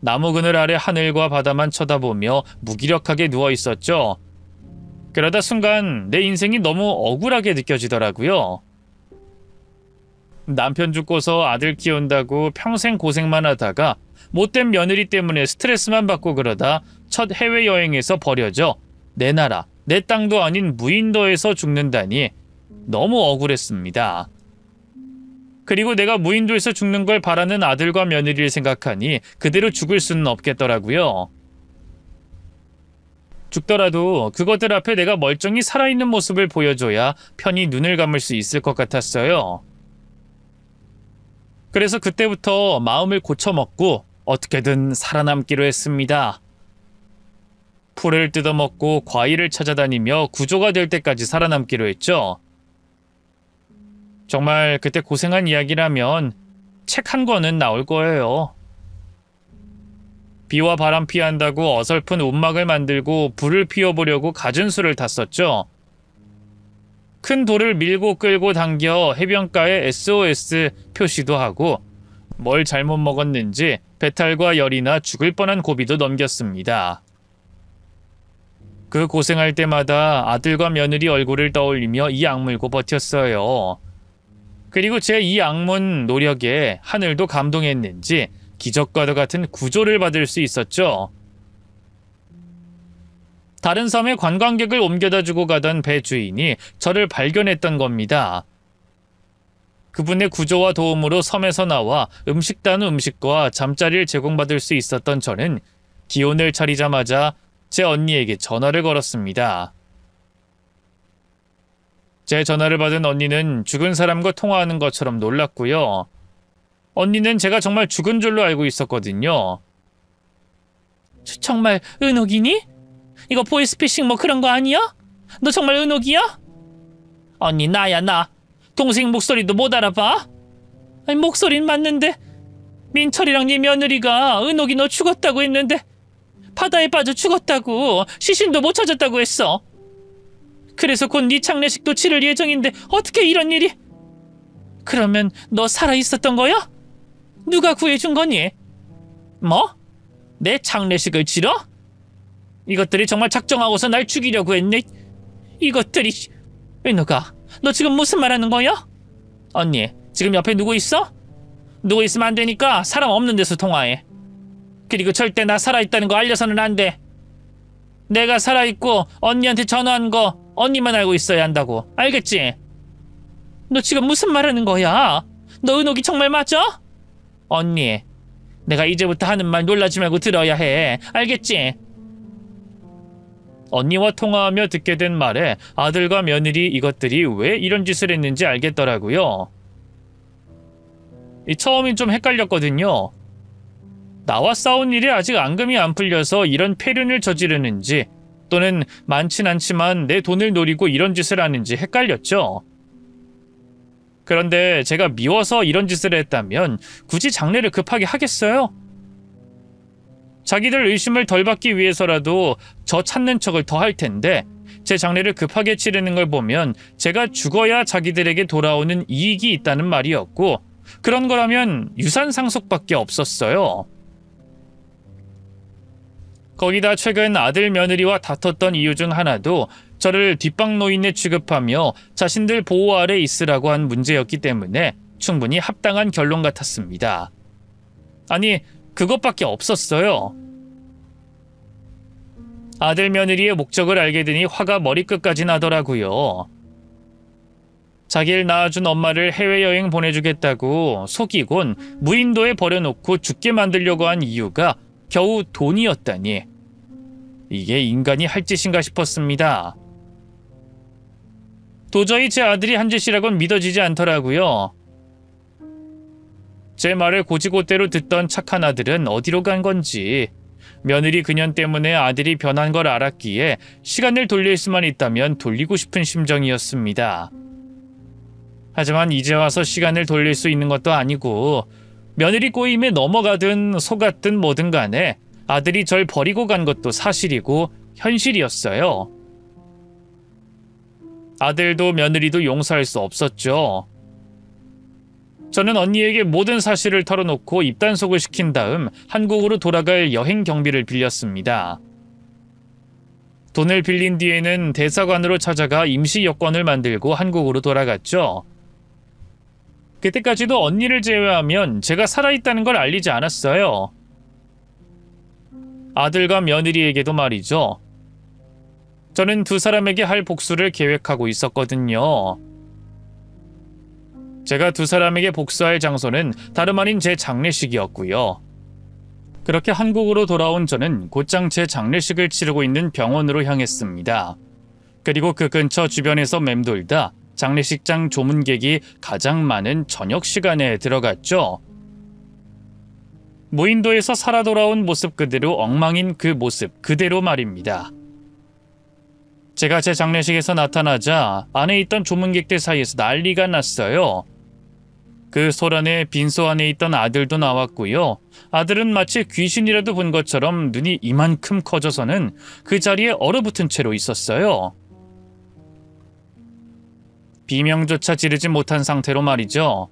나무 그늘 아래 하늘과 바다만 쳐다보며 무기력하게 누워 있었죠. 그러다 순간 내 인생이 너무 억울하게 느껴지더라고요. 남편 죽고서 아들 키운다고 평생 고생만 하다가 못된 며느리 때문에 스트레스만 받고 그러다 첫 해외여행에서 버려져 내 나라, 내 땅도 아닌 무인도에서 죽는다니 너무 억울했습니다. 그리고 내가 무인도에서 죽는 걸 바라는 아들과 며느리를 생각하니 그대로 죽을 수는 없겠더라고요. 죽더라도 그것들 앞에 내가 멀쩡히 살아있는 모습을 보여줘야 편히 눈을 감을 수 있을 것 같았어요. 그래서 그때부터 마음을 고쳐먹고 어떻게든 살아남기로 했습니다. 풀을 뜯어먹고 과일을 찾아다니며 구조가 될 때까지 살아남기로 했죠. 정말 그때 고생한 이야기라면 책 한 권은 나올 거예요. 비와 바람 피한다고 어설픈 움막을 만들고 불을 피워보려고 갖은 수를 탔었죠. 큰 돌을 밀고 끌고 당겨 해변가에 SOS 표시도 하고 뭘 잘못 먹었는지 배탈과 열이나 죽을 뻔한 고비도 넘겼습니다. 그 고생할 때마다 아들과 며느리 얼굴을 떠올리며 이 악물고 버텼어요. 그리고 제 이 악문 노력에 하늘도 감동했는지 기적과도 같은 구조를 받을 수 있었죠. 다른 섬에 관광객을 옮겨다 주고 가던 배 주인이 저를 발견했던 겁니다. 그분의 구조와 도움으로 섬에서 나와 음식 다는 음식과 잠자리를 제공받을 수 있었던 저는 기운을 차리자마자 제 언니에게 전화를 걸었습니다. 제 전화를 받은 언니는 죽은 사람과 통화하는 것처럼 놀랐고요. 언니는 제가 정말 죽은 줄로 알고 있었거든요. 정말 은옥이니? 이거 보이스피싱 뭐 그런 거 아니야? 너 정말 은옥이야? 언니 나야 나. 동생 목소리도 못 알아봐? 아니 목소린 맞는데 민철이랑 네 며느리가 은옥이 너 죽었다고 했는데 바다에 빠져 죽었다고 시신도 못 찾았다고 했어. 그래서 곧 네 장례식도 치를 예정인데 어떻게 이런 일이? 그러면 너 살아있었던 거야? 누가 구해준 거니? 뭐? 내 장례식을 치러? 이것들이 정말 작정하고서 날 죽이려고 했네. 이것들이... 은옥아, 너 지금 무슨 말하는 거야? 언니, 지금 옆에 누구 있어? 누구 있으면 안 되니까 사람 없는 데서 통화해. 그리고 절대 나 살아있다는 거 알려서는 안 돼. 내가 살아있고 언니한테 전화한 거 언니만 알고 있어야 한다고. 알겠지? 너 지금 무슨 말하는 거야? 너 은옥이 정말 맞아? 언니, 내가 이제부터 하는 말 놀라지 말고 들어야 해. 알겠지? 언니와 통화하며 듣게 된 말에 아들과 며느리 이것들이 왜 이런 짓을 했는지 알겠더라고요. 처음엔 좀 헷갈렸거든요. 나와 싸운 일이 아직 앙금이 안 풀려서 이런 폐륜을 저지르는지 또는 많진 않지만 내 돈을 노리고 이런 짓을 하는지 헷갈렸죠. 그런데 제가 미워서 이런 짓을 했다면 굳이 장례를 급하게 하겠어요? 자기들 의심을 덜 받기 위해서라도 저 찾는 척을 더 할 텐데 제 장례를 급하게 치르는 걸 보면 제가 죽어야 자기들에게 돌아오는 이익이 있다는 말이었고 그런 거라면 유산 상속밖에 없었어요. 거기다 최근 아들 며느리와 다퉜던 이유 중 하나도 저를 뒷방노인에 취급하며 자신들 보호 아래 있으라고 한 문제였기 때문에 충분히 합당한 결론 같았습니다. 아니, 그것밖에 없었어요. 아들 며느리의 목적을 알게 되니 화가 머리끝까지 나더라고요. 자기를 낳아준 엄마를 해외여행 보내주겠다고 속이곤 무인도에 버려놓고 죽게 만들려고 한 이유가 겨우 돈이었다니. 이게 인간이 할 짓인가 싶었습니다. 도저히 제 아들이 한 짓이라곤 믿어지지 않더라고요. 제 말을 곧이곧대로 듣던 착한 아들은 어디로 간 건지 며느리 그년 때문에 아들이 변한 걸 알았기에 시간을 돌릴 수만 있다면 돌리고 싶은 심정이었습니다. 하지만 이제 와서 시간을 돌릴 수 있는 것도 아니고 며느리 꼬임에 넘어가든 속았든 뭐든 간에 아들이 절 버리고 간 것도 사실이고 현실이었어요. 아들도 며느리도 용서할 수 없었죠. 저는 언니에게 모든 사실을 털어놓고 입단속을 시킨 다음 한국으로 돌아갈 여행 경비를 빌렸습니다. 돈을 빌린 뒤에는 대사관으로 찾아가 임시 여권을 만들고 한국으로 돌아갔죠. 그때까지도 언니를 제외하면 제가 살아있다는 걸 알리지 않았어요. 아들과 며느리에게도 말이죠. 저는 두 사람에게 할 복수를 계획하고 있었거든요. 제가 두 사람에게 복수할 장소는 다름 아닌 제 장례식이었고요. 그렇게 한국으로 돌아온 저는 곧장 제 장례식을 치르고 있는 병원으로 향했습니다. 그리고 그 근처 주변에서 맴돌다 장례식장 조문객이 가장 많은 저녁 시간에 들어갔죠. 무인도에서 살아 돌아온 모습 그대로 엉망인 그 모습 그대로 말입니다. 제가 제 장례식에서 나타나자 안에 있던 조문객들 사이에서 난리가 났어요. 그 소란에 빈소 안에 있던 아들도 나왔고요. 아들은 마치 귀신이라도 본 것처럼 눈이 이만큼 커져서는 그 자리에 얼어붙은 채로 있었어요. 비명조차 지르지 못한 상태로 말이죠.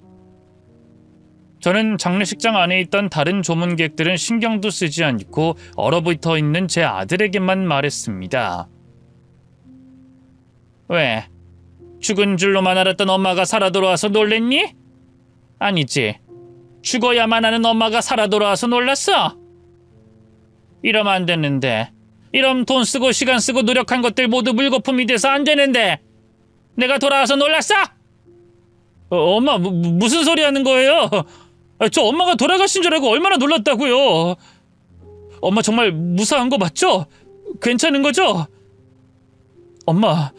저는 장례식장 안에 있던 다른 조문객들은 신경도 쓰지 않고 얼어붙어 있는 제 아들에게만 말했습니다. 왜? 죽은 줄로만 알았던 엄마가 살아 돌아와서 놀랬니? 아니지. 죽어야만 하는 엄마가 살아 돌아와서 놀랐어? 이러면 안 되는데. 이러면 돈 쓰고 시간 쓰고 노력한 것들 모두 물거품이 돼서 안 되는데. 내가 돌아와서 놀랐어? 엄마 무슨 소리 하는 거예요? 저 엄마가 돌아가신 줄 알고 얼마나 놀랐다고요. 엄마 정말 무사한 거 맞죠? 괜찮은 거죠? 엄마,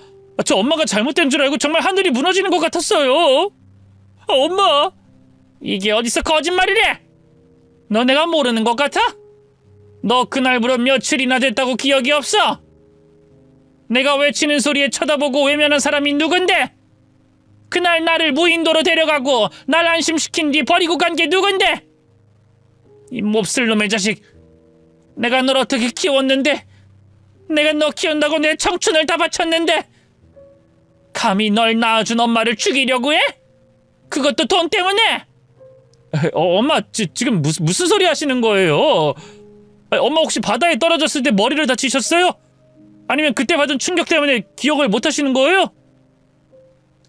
저 엄마가 잘못된 줄 알고 정말 하늘이 무너지는 것 같았어요. 엄마! 이게 어디서 거짓말이래? 너 내가 모르는 것 같아? 너 그날부로 며칠이나 됐다고 기억이 없어? 내가 외치는 소리에 쳐다보고 외면한 사람이 누군데? 그날 나를 무인도로 데려가고 날 안심시킨 뒤 버리고 간 게 누군데? 이 몹쓸 놈의 자식. 내가 널 어떻게 키웠는데? 내가 너 키운다고 내 청춘을 다 바쳤는데 감히 널 낳아준 엄마를 죽이려고 해? 그것도 돈 때문에? 엄마 지금 무슨 소리 하시는 거예요? 엄마 혹시 바다에 떨어졌을 때 머리를 다치셨어요? 아니면 그때 받은 충격 때문에 기억을 못 하시는 거예요?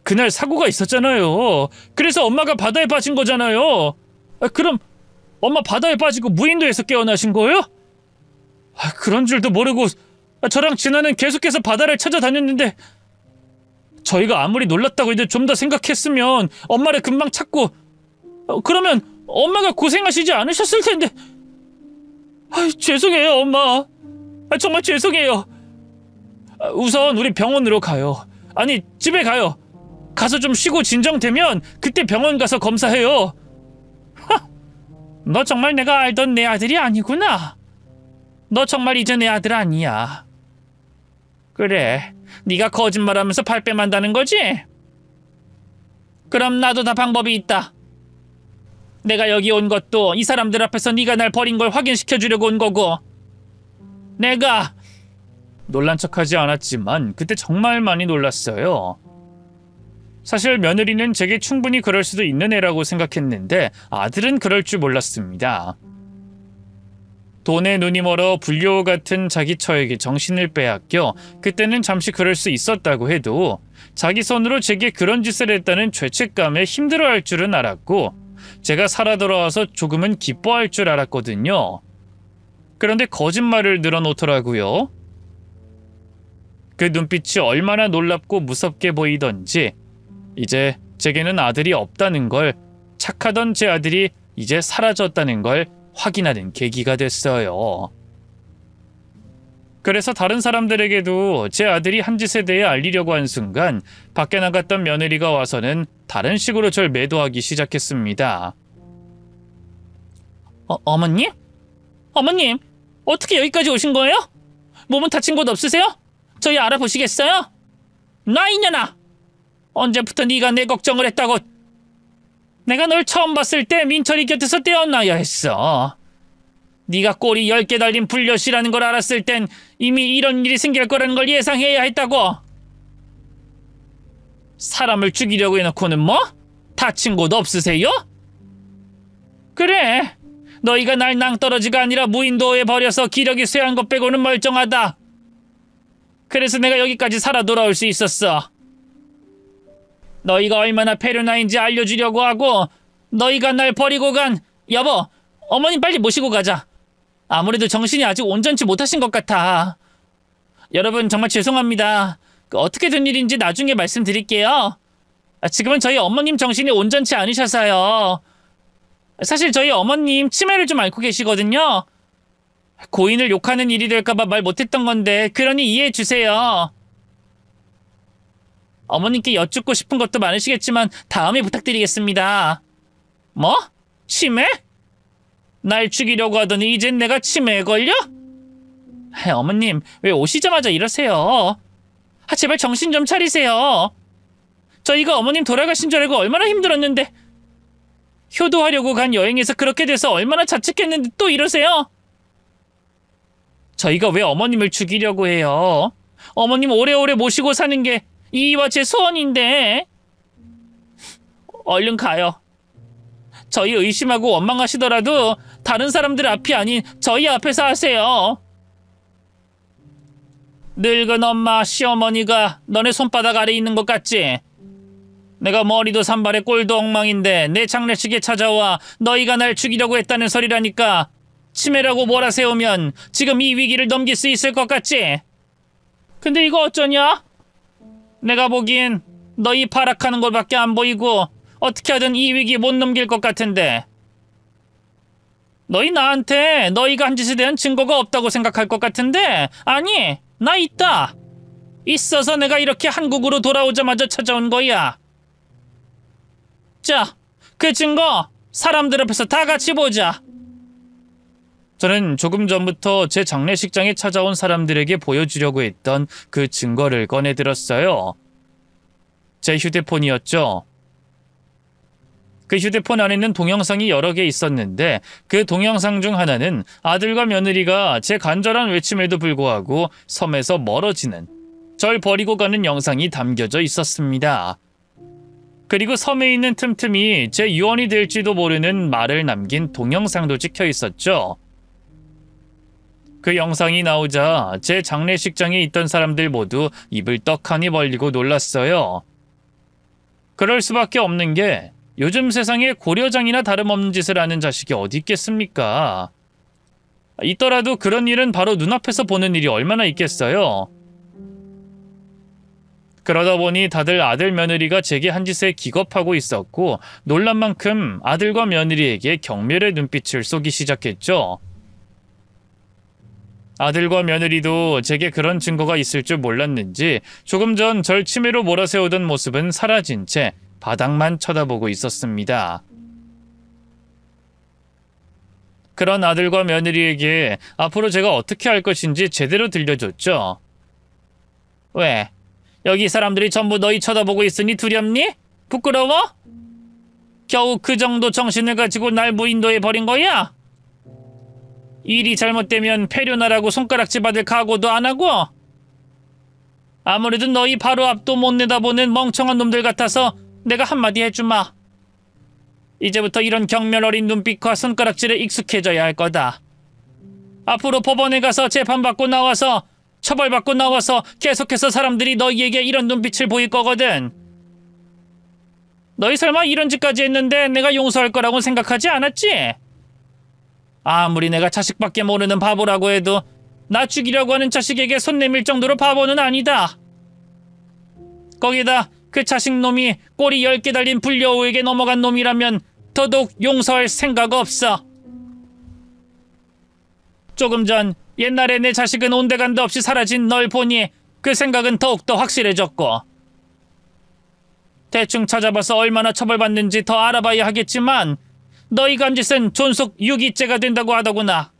그날 사고가 있었잖아요. 그래서 엄마가 바다에 빠진 거잖아요. 그럼 엄마 바다에 빠지고 무인도에서 깨어나신 거예요? 그런 줄도 모르고 저랑 진아는 계속해서 바다를 찾아다녔는데 저희가 아무리 놀랐다고 해도 좀 더 생각했으면 엄마를 금방 찾고 그러면 엄마가 고생하시지 않으셨을 텐데. 죄송해요, 엄마. 정말 죄송해요. 우선 우리 병원으로 가요. 아니, 집에 가요. 가서 좀 쉬고 진정되면 그때 병원 가서 검사해요. 너 정말 내가 알던 내 아들이 아니구나. 너 정말 이제 내 아들 아니야. 그래, 네가 거짓말하면서 발뺌한다는 거지? 그럼 나도 다 방법이 있다. 내가 여기 온 것도 이 사람들 앞에서 네가 날 버린 걸 확인시켜주려고 온 거고. 내가 놀란 척하지 않았지만 그때 정말 많이 놀랐어요. 사실 며느리는 제게 충분히 그럴 수도 있는 애라고 생각했는데 아들은 그럴 줄 몰랐습니다. 돈에 눈이 멀어 불효 같은 자기 처에게 정신을 빼앗겨 그때는 잠시 그럴 수 있었다고 해도 자기 손으로 제게 그런 짓을 했다는 죄책감에 힘들어할 줄은 알았고 제가 살아 돌아와서 조금은 기뻐할 줄 알았거든요. 그런데 거짓말을 늘어놓더라고요. 그 눈빛이 얼마나 놀랍고 무섭게 보이던지 이제 제게는 아들이 없다는 걸, 착하던 제 아들이 이제 사라졌다는 걸 확인하는 계기가 됐어요. 그래서 다른 사람들에게도 제 아들이 한 짓에 대해 알리려고 한 순간 밖에 나갔던 며느리가 와서는 다른 식으로 절 매도하기 시작했습니다. 어머님? 어머님, 어떻게 여기까지 오신 거예요? 몸은 다친 곳 없으세요? 저희 알아보시겠어요? 나 이년아! 언제부터 네가 내 걱정을 했다고. 내가 널 처음 봤을 때 민철이 곁에서 떼어놔야 했어. 네가 꼬리 10개 달린 불려시라는 걸 알았을 땐 이미 이런 일이 생길 거라는 걸 예상해야 했다고. 사람을 죽이려고 해놓고는 뭐? 다친 곳 없으세요? 그래, 너희가 날 낭떠러지가 아니라 무인도에 버려서 기력이 쇠한 것 빼고는 멀쩡하다. 그래서 내가 여기까지 살아 돌아올 수 있었어. 너희가 얼마나 페르나인지 알려주려고 하고 너희가 날 버리고 간. 여보, 어머님 빨리 모시고 가자. 아무래도 정신이 아직 온전치 못하신 것 같아. 여러분 정말 죄송합니다. 어떻게 된 일인지 나중에 말씀드릴게요. 지금은 저희 어머님 정신이 온전치 않으셔서요. 사실 저희 어머님 치매를 좀 앓고 계시거든요. 고인을 욕하는 일이 될까봐 말 못했던 건데 그러니 이해해 주세요. 어머님께 여쭙고 싶은 것도 많으시겠지만 다음에 부탁드리겠습니다. 뭐? 치매? 날 죽이려고 하더니 이젠 내가 치매에 걸려? 어머님, 왜 오시자마자 이러세요? 제발 정신 좀 차리세요. 저희가 어머님 돌아가신 줄 알고 얼마나 힘들었는데, 효도하려고 간 여행에서 그렇게 돼서 얼마나 자책했는데 또 이러세요? 저희가 왜 어머님을 죽이려고 해요? 어머님 오래오래 모시고 사는 게 이와 제 소원인데. 얼른 가요. 저희 의심하고 원망하시더라도 다른 사람들 앞이 아닌 저희 앞에서 하세요. 늙은 엄마, 시어머니가 너네 손바닥 아래 있는 것 같지? 내가 머리도 산발에 꼴도 엉망인데 내 장례식에 찾아와 너희가 날 죽이려고 했다는 소리라니까 치매라고 몰아세우면 지금 이 위기를 넘길 수 있을 것 같지? 근데 이거 어쩌냐? 내가 보기엔 너희 파락하는 것밖에 안 보이고 어떻게 하든 이 위기 못 넘길 것 같은데. 너희 나한테 너희가 한 짓에 대한 증거가 없다고 생각할 것 같은데 아니, 나 있다. 있어서 내가 이렇게 한국으로 돌아오자마자 찾아온 거야. 자, 그 증거 사람들 앞에서 다 같이 보자. 저는 조금 전부터 제 장례식장에 찾아온 사람들에게 보여주려고 했던 그 증거를 꺼내들었어요. 제 휴대폰이었죠. 그 휴대폰 안에는 동영상이 여러 개 있었는데 그 동영상 중 하나는 아들과 며느리가 제 간절한 외침에도 불구하고 섬에서 멀어지는, 절 버리고 가는 영상이 담겨져 있었습니다. 그리고 섬에 있는 틈틈이 제 유언이 될지도 모르는 말을 남긴 동영상도 찍혀 있었죠. 그 영상이 나오자 제 장례식장에 있던 사람들 모두 입을 떡하니 벌리고 놀랐어요. 그럴 수밖에 없는 게 요즘 세상에 고려장이나 다름없는 짓을 하는 자식이 어디 있겠습니까? 있더라도 그런 일은 바로 눈앞에서 보는 일이 얼마나 있겠어요? 그러다 보니 다들 아들 며느리가 제게 한 짓에 기겁하고 있었고 놀란 만큼 아들과 며느리에게 경멸의 눈빛을 쏘기 시작했죠. 아들과 며느리도 제게 그런 증거가 있을 줄 몰랐는지 조금 전 절 치매로 몰아세우던 모습은 사라진 채 바닥만 쳐다보고 있었습니다. 그런 아들과 며느리에게 앞으로 제가 어떻게 할 것인지 제대로 들려줬죠. 왜? 여기 사람들이 전부 너희 쳐다보고 있으니 두렵니? 부끄러워? 겨우 그 정도 정신을 가지고 날 무인도에 버린 거야? 일이 잘못되면 폐륜하라고 손가락질 받을 각오도 안 하고? 아무래도 너희 바로 앞도 못 내다보는 멍청한 놈들 같아서 내가 한마디 해주마. 이제부터 이런 경멸 어린 눈빛과 손가락질에 익숙해져야 할 거다. 앞으로 법원에 가서 재판받고 나와서 처벌받고 나와서 계속해서 사람들이 너희에게 이런 눈빛을 보일 거거든. 너희 설마 이런 짓까지 했는데 내가 용서할 거라고 생각하지 않았지? 아무리 내가 자식밖에 모르는 바보라고 해도 나 죽이려고 하는 자식에게 손 내밀 정도로 바보는 아니다. 거기다 그 자식놈이 꼬리 10개 달린 불려우에게 넘어간 놈이라면 더더욱 용서할 생각 없어. 조금 전 옛날에 내 자식은 온데간데 없이 사라진 널 보니 그 생각은 더욱더 확실해졌고 대충 찾아봐서 얼마나 처벌받는지 더 알아봐야 하겠지만 너희 감짓은 존속 유기죄가 된다고 하더구나.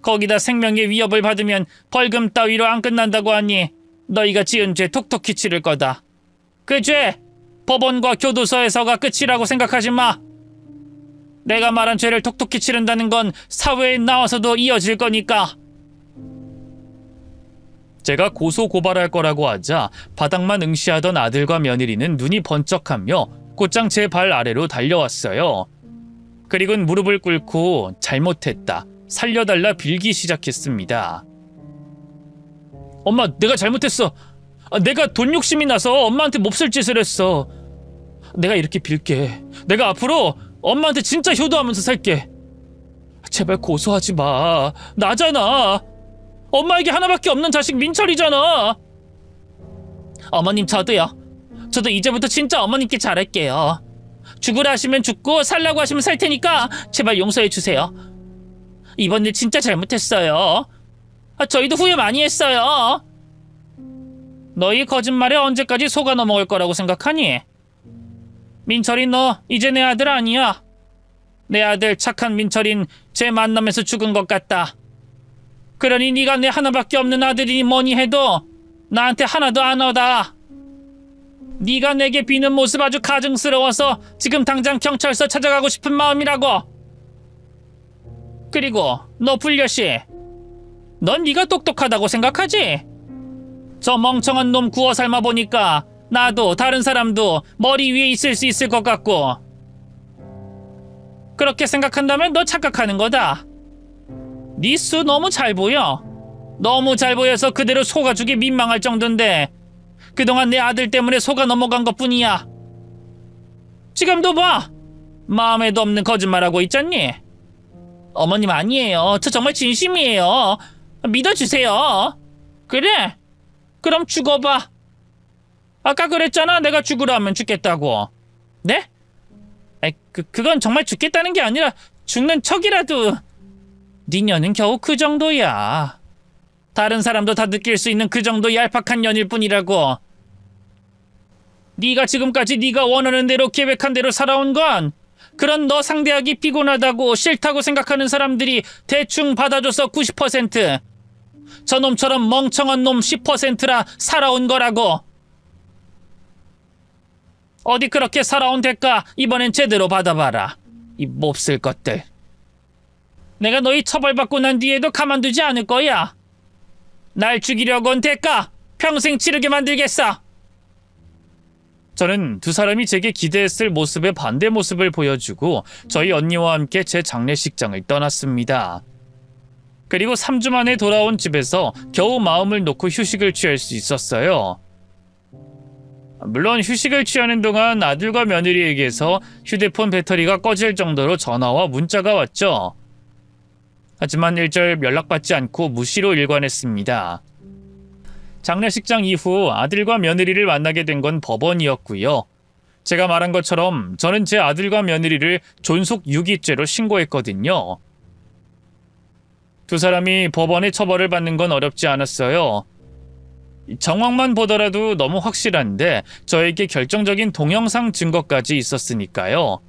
거기다 생명의 위협을 받으면 벌금 따위로 안 끝난다고 하니 너희가 지은 죄 톡톡히 치를 거다. 그 죄 법원과 교도소에서가 끝이라고 생각하지 마. 내가 말한 죄를 톡톡히 치른다는 건 사회에 나와서도 이어질 거니까. 제가 고소 고발할 거라고 하자 바닥만 응시하던 아들과 며느리는 눈이 번쩍하며 곧장 제 발 아래로 달려왔어요. 그리고는 무릎을 꿇고 잘못했다, 살려달라 빌기 시작했습니다. 엄마, 내가 잘못했어. 내가 돈 욕심이 나서 엄마한테 몹쓸 짓을 했어. 내가 이렇게 빌게. 내가 앞으로 엄마한테 진짜 효도하면서 살게. 제발 고소하지 마. 나잖아. 엄마에게 하나밖에 없는 자식 민철이잖아. 어머님, 저도요. 저도 이제부터 진짜 어머님께 잘할게요. 죽으라 하시면 죽고 살라고 하시면 살 테니까 제발 용서해 주세요. 이번 일 진짜 잘못했어요. 저희도 후회 많이 했어요. 너희 거짓말에 언제까지 속아 넘어갈 거라고 생각하니? 민철이, 너 이제 내 아들 아니야. 내 아들 착한 민철인 제 만남에서 죽은 것 같다. 그러니 네가 내 하나밖에 없는 아들이니 뭐니 해도 나한테 하나도 안 얻어. 네가 내게 비는 모습 아주 가증스러워서 지금 당장 경찰서 찾아가고 싶은 마음이라고. 그리고 너 불려씨, 넌 네가 똑똑하다고 생각하지? 저 멍청한 놈 구워 삶아 보니까 나도 다른 사람도 머리 위에 있을 수 있을 것 같고. 그렇게 생각한다면 너 착각하는 거다. 네 수 너무 잘 보여. 너무 잘 보여서 그대로 속아주기 민망할 정도인데 그동안 내 아들 때문에 속아 넘어간 것뿐이야. 지금도 봐. 마음에도 없는 거짓말하고 있잖니. 어머님, 아니에요. 저 정말 진심이에요. 믿어주세요. 그래? 그럼 죽어봐. 아까 그랬잖아. 내가 죽으라 하면 죽겠다고. 네? 그건 정말 죽겠다는 게 아니라 죽는 척이라도. 니녀는 겨우 그 정도야. 다른 사람도 다 느낄 수 있는 그 정도 얄팍한 년일 뿐이라고. 네가 지금까지 네가 원하는 대로 계획한 대로 살아온 건 그런 너 상대하기 피곤하다고 싫다고 생각하는 사람들이 대충 받아줘서 90%, 저놈처럼 멍청한 놈 10%라 살아온 거라고. 어디 그렇게 살아온 대가 이번엔 제대로 받아봐라. 이 몹쓸 것들. 내가 너희 처벌받고 난 뒤에도 가만두지 않을 거야. 날 죽이려고 온 대가 평생 치르게 만들겠어. 저는 두 사람이 제게 기대했을 모습의 반대 모습을 보여주고 저희 언니와 함께 제 장례식장을 떠났습니다. 그리고 3주 만에 돌아온 집에서 겨우 마음을 놓고 휴식을 취할 수 있었어요. 물론 휴식을 취하는 동안 아들과 며느리에게서 휴대폰 배터리가 꺼질 정도로 전화와 문자가 왔죠. 하지만 일절 연락받지 않고 무시로 일관했습니다. 장례식장 이후 아들과 며느리를 만나게 된 건 법원이었고요. 제가 말한 것처럼 저는 제 아들과 며느리를 존속 유기죄로 신고했거든요. 두 사람이 법원의 처벌을 받는 건 어렵지 않았어요. 정황만 보더라도 너무 확실한데 저에게 결정적인 동영상 증거까지 있었으니까요.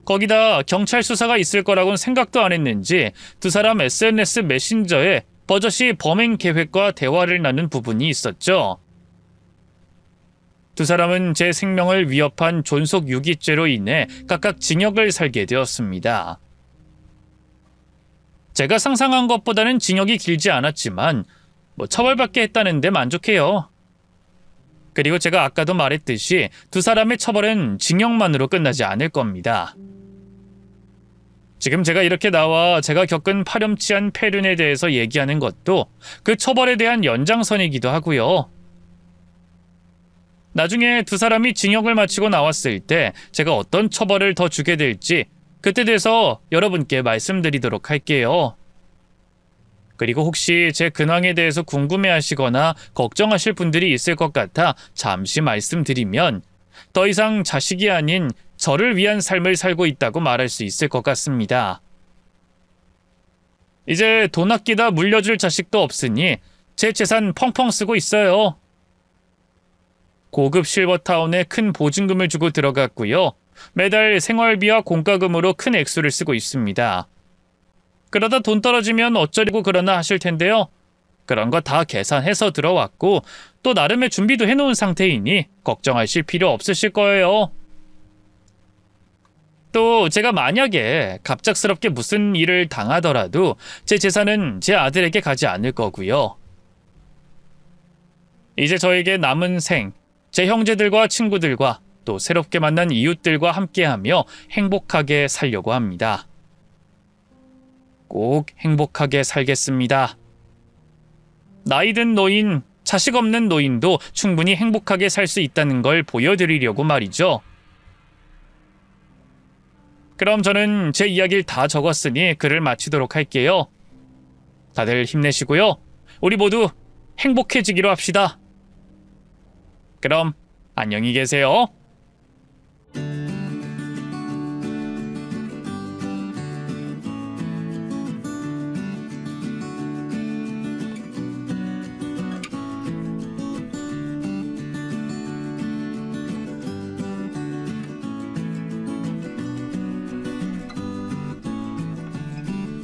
거기다 경찰 수사가 있을 거라고는 생각도 안 했는지 두 사람 SNS 메신저에 버젓이 범행 계획과 대화를 나눈 부분이 있었죠. 두 사람은 제 생명을 위협한 존속 유기죄로 인해 각각 징역을 살게 되었습니다. 제가 상상한 것보다는 징역이 길지 않았지만 처벌받게 했다는데 만족해요. 그리고 제가 아까도 말했듯이 두 사람의 처벌은 징역만으로 끝나지 않을 겁니다. 지금 제가 이렇게 나와 제가 겪은 파렴치한 폐륜에 대해서 얘기하는 것도 그 처벌에 대한 연장선이기도 하고요. 나중에 두 사람이 징역을 마치고 나왔을 때 제가 어떤 처벌을 더 주게 될지 그때 돼서 여러분께 말씀드리도록 할게요. 그리고 혹시 제 근황에 대해서 궁금해하시거나 걱정하실 분들이 있을 것 같아 잠시 말씀드리면 더 이상 자식이 아닌 저를 위한 삶을 살고 있다고 말할 수 있을 것 같습니다. 이제 돈 아끼다 물려줄 자식도 없으니 제 재산 펑펑 쓰고 있어요. 고급 실버타운에 큰 보증금을 주고 들어갔고요. 매달 생활비와 공과금으로 큰 액수를 쓰고 있습니다. 그러다 돈 떨어지면 어쩌려고 그러나 하실 텐데요. 그런 거 다 계산해서 들어왔고 또 나름의 준비도 해놓은 상태이니 걱정하실 필요 없으실 거예요. 또 제가 만약에 갑작스럽게 무슨 일을 당하더라도 제 재산은 제 아들에게 가지 않을 거고요. 이제 저에게 남은 생, 제 형제들과 친구들과 또 새롭게 만난 이웃들과 함께하며 행복하게 살려고 합니다. 꼭 행복하게 살겠습니다. 나이든 노인, 자식 없는 노인도 충분히 행복하게 살 수 있다는 걸 보여드리려고 말이죠. 그럼 저는 제 이야기를 다 적었으니 글을 마치도록 할게요. 다들 힘내시고요. 우리 모두 행복해지기로 합시다. 그럼 안녕히 계세요.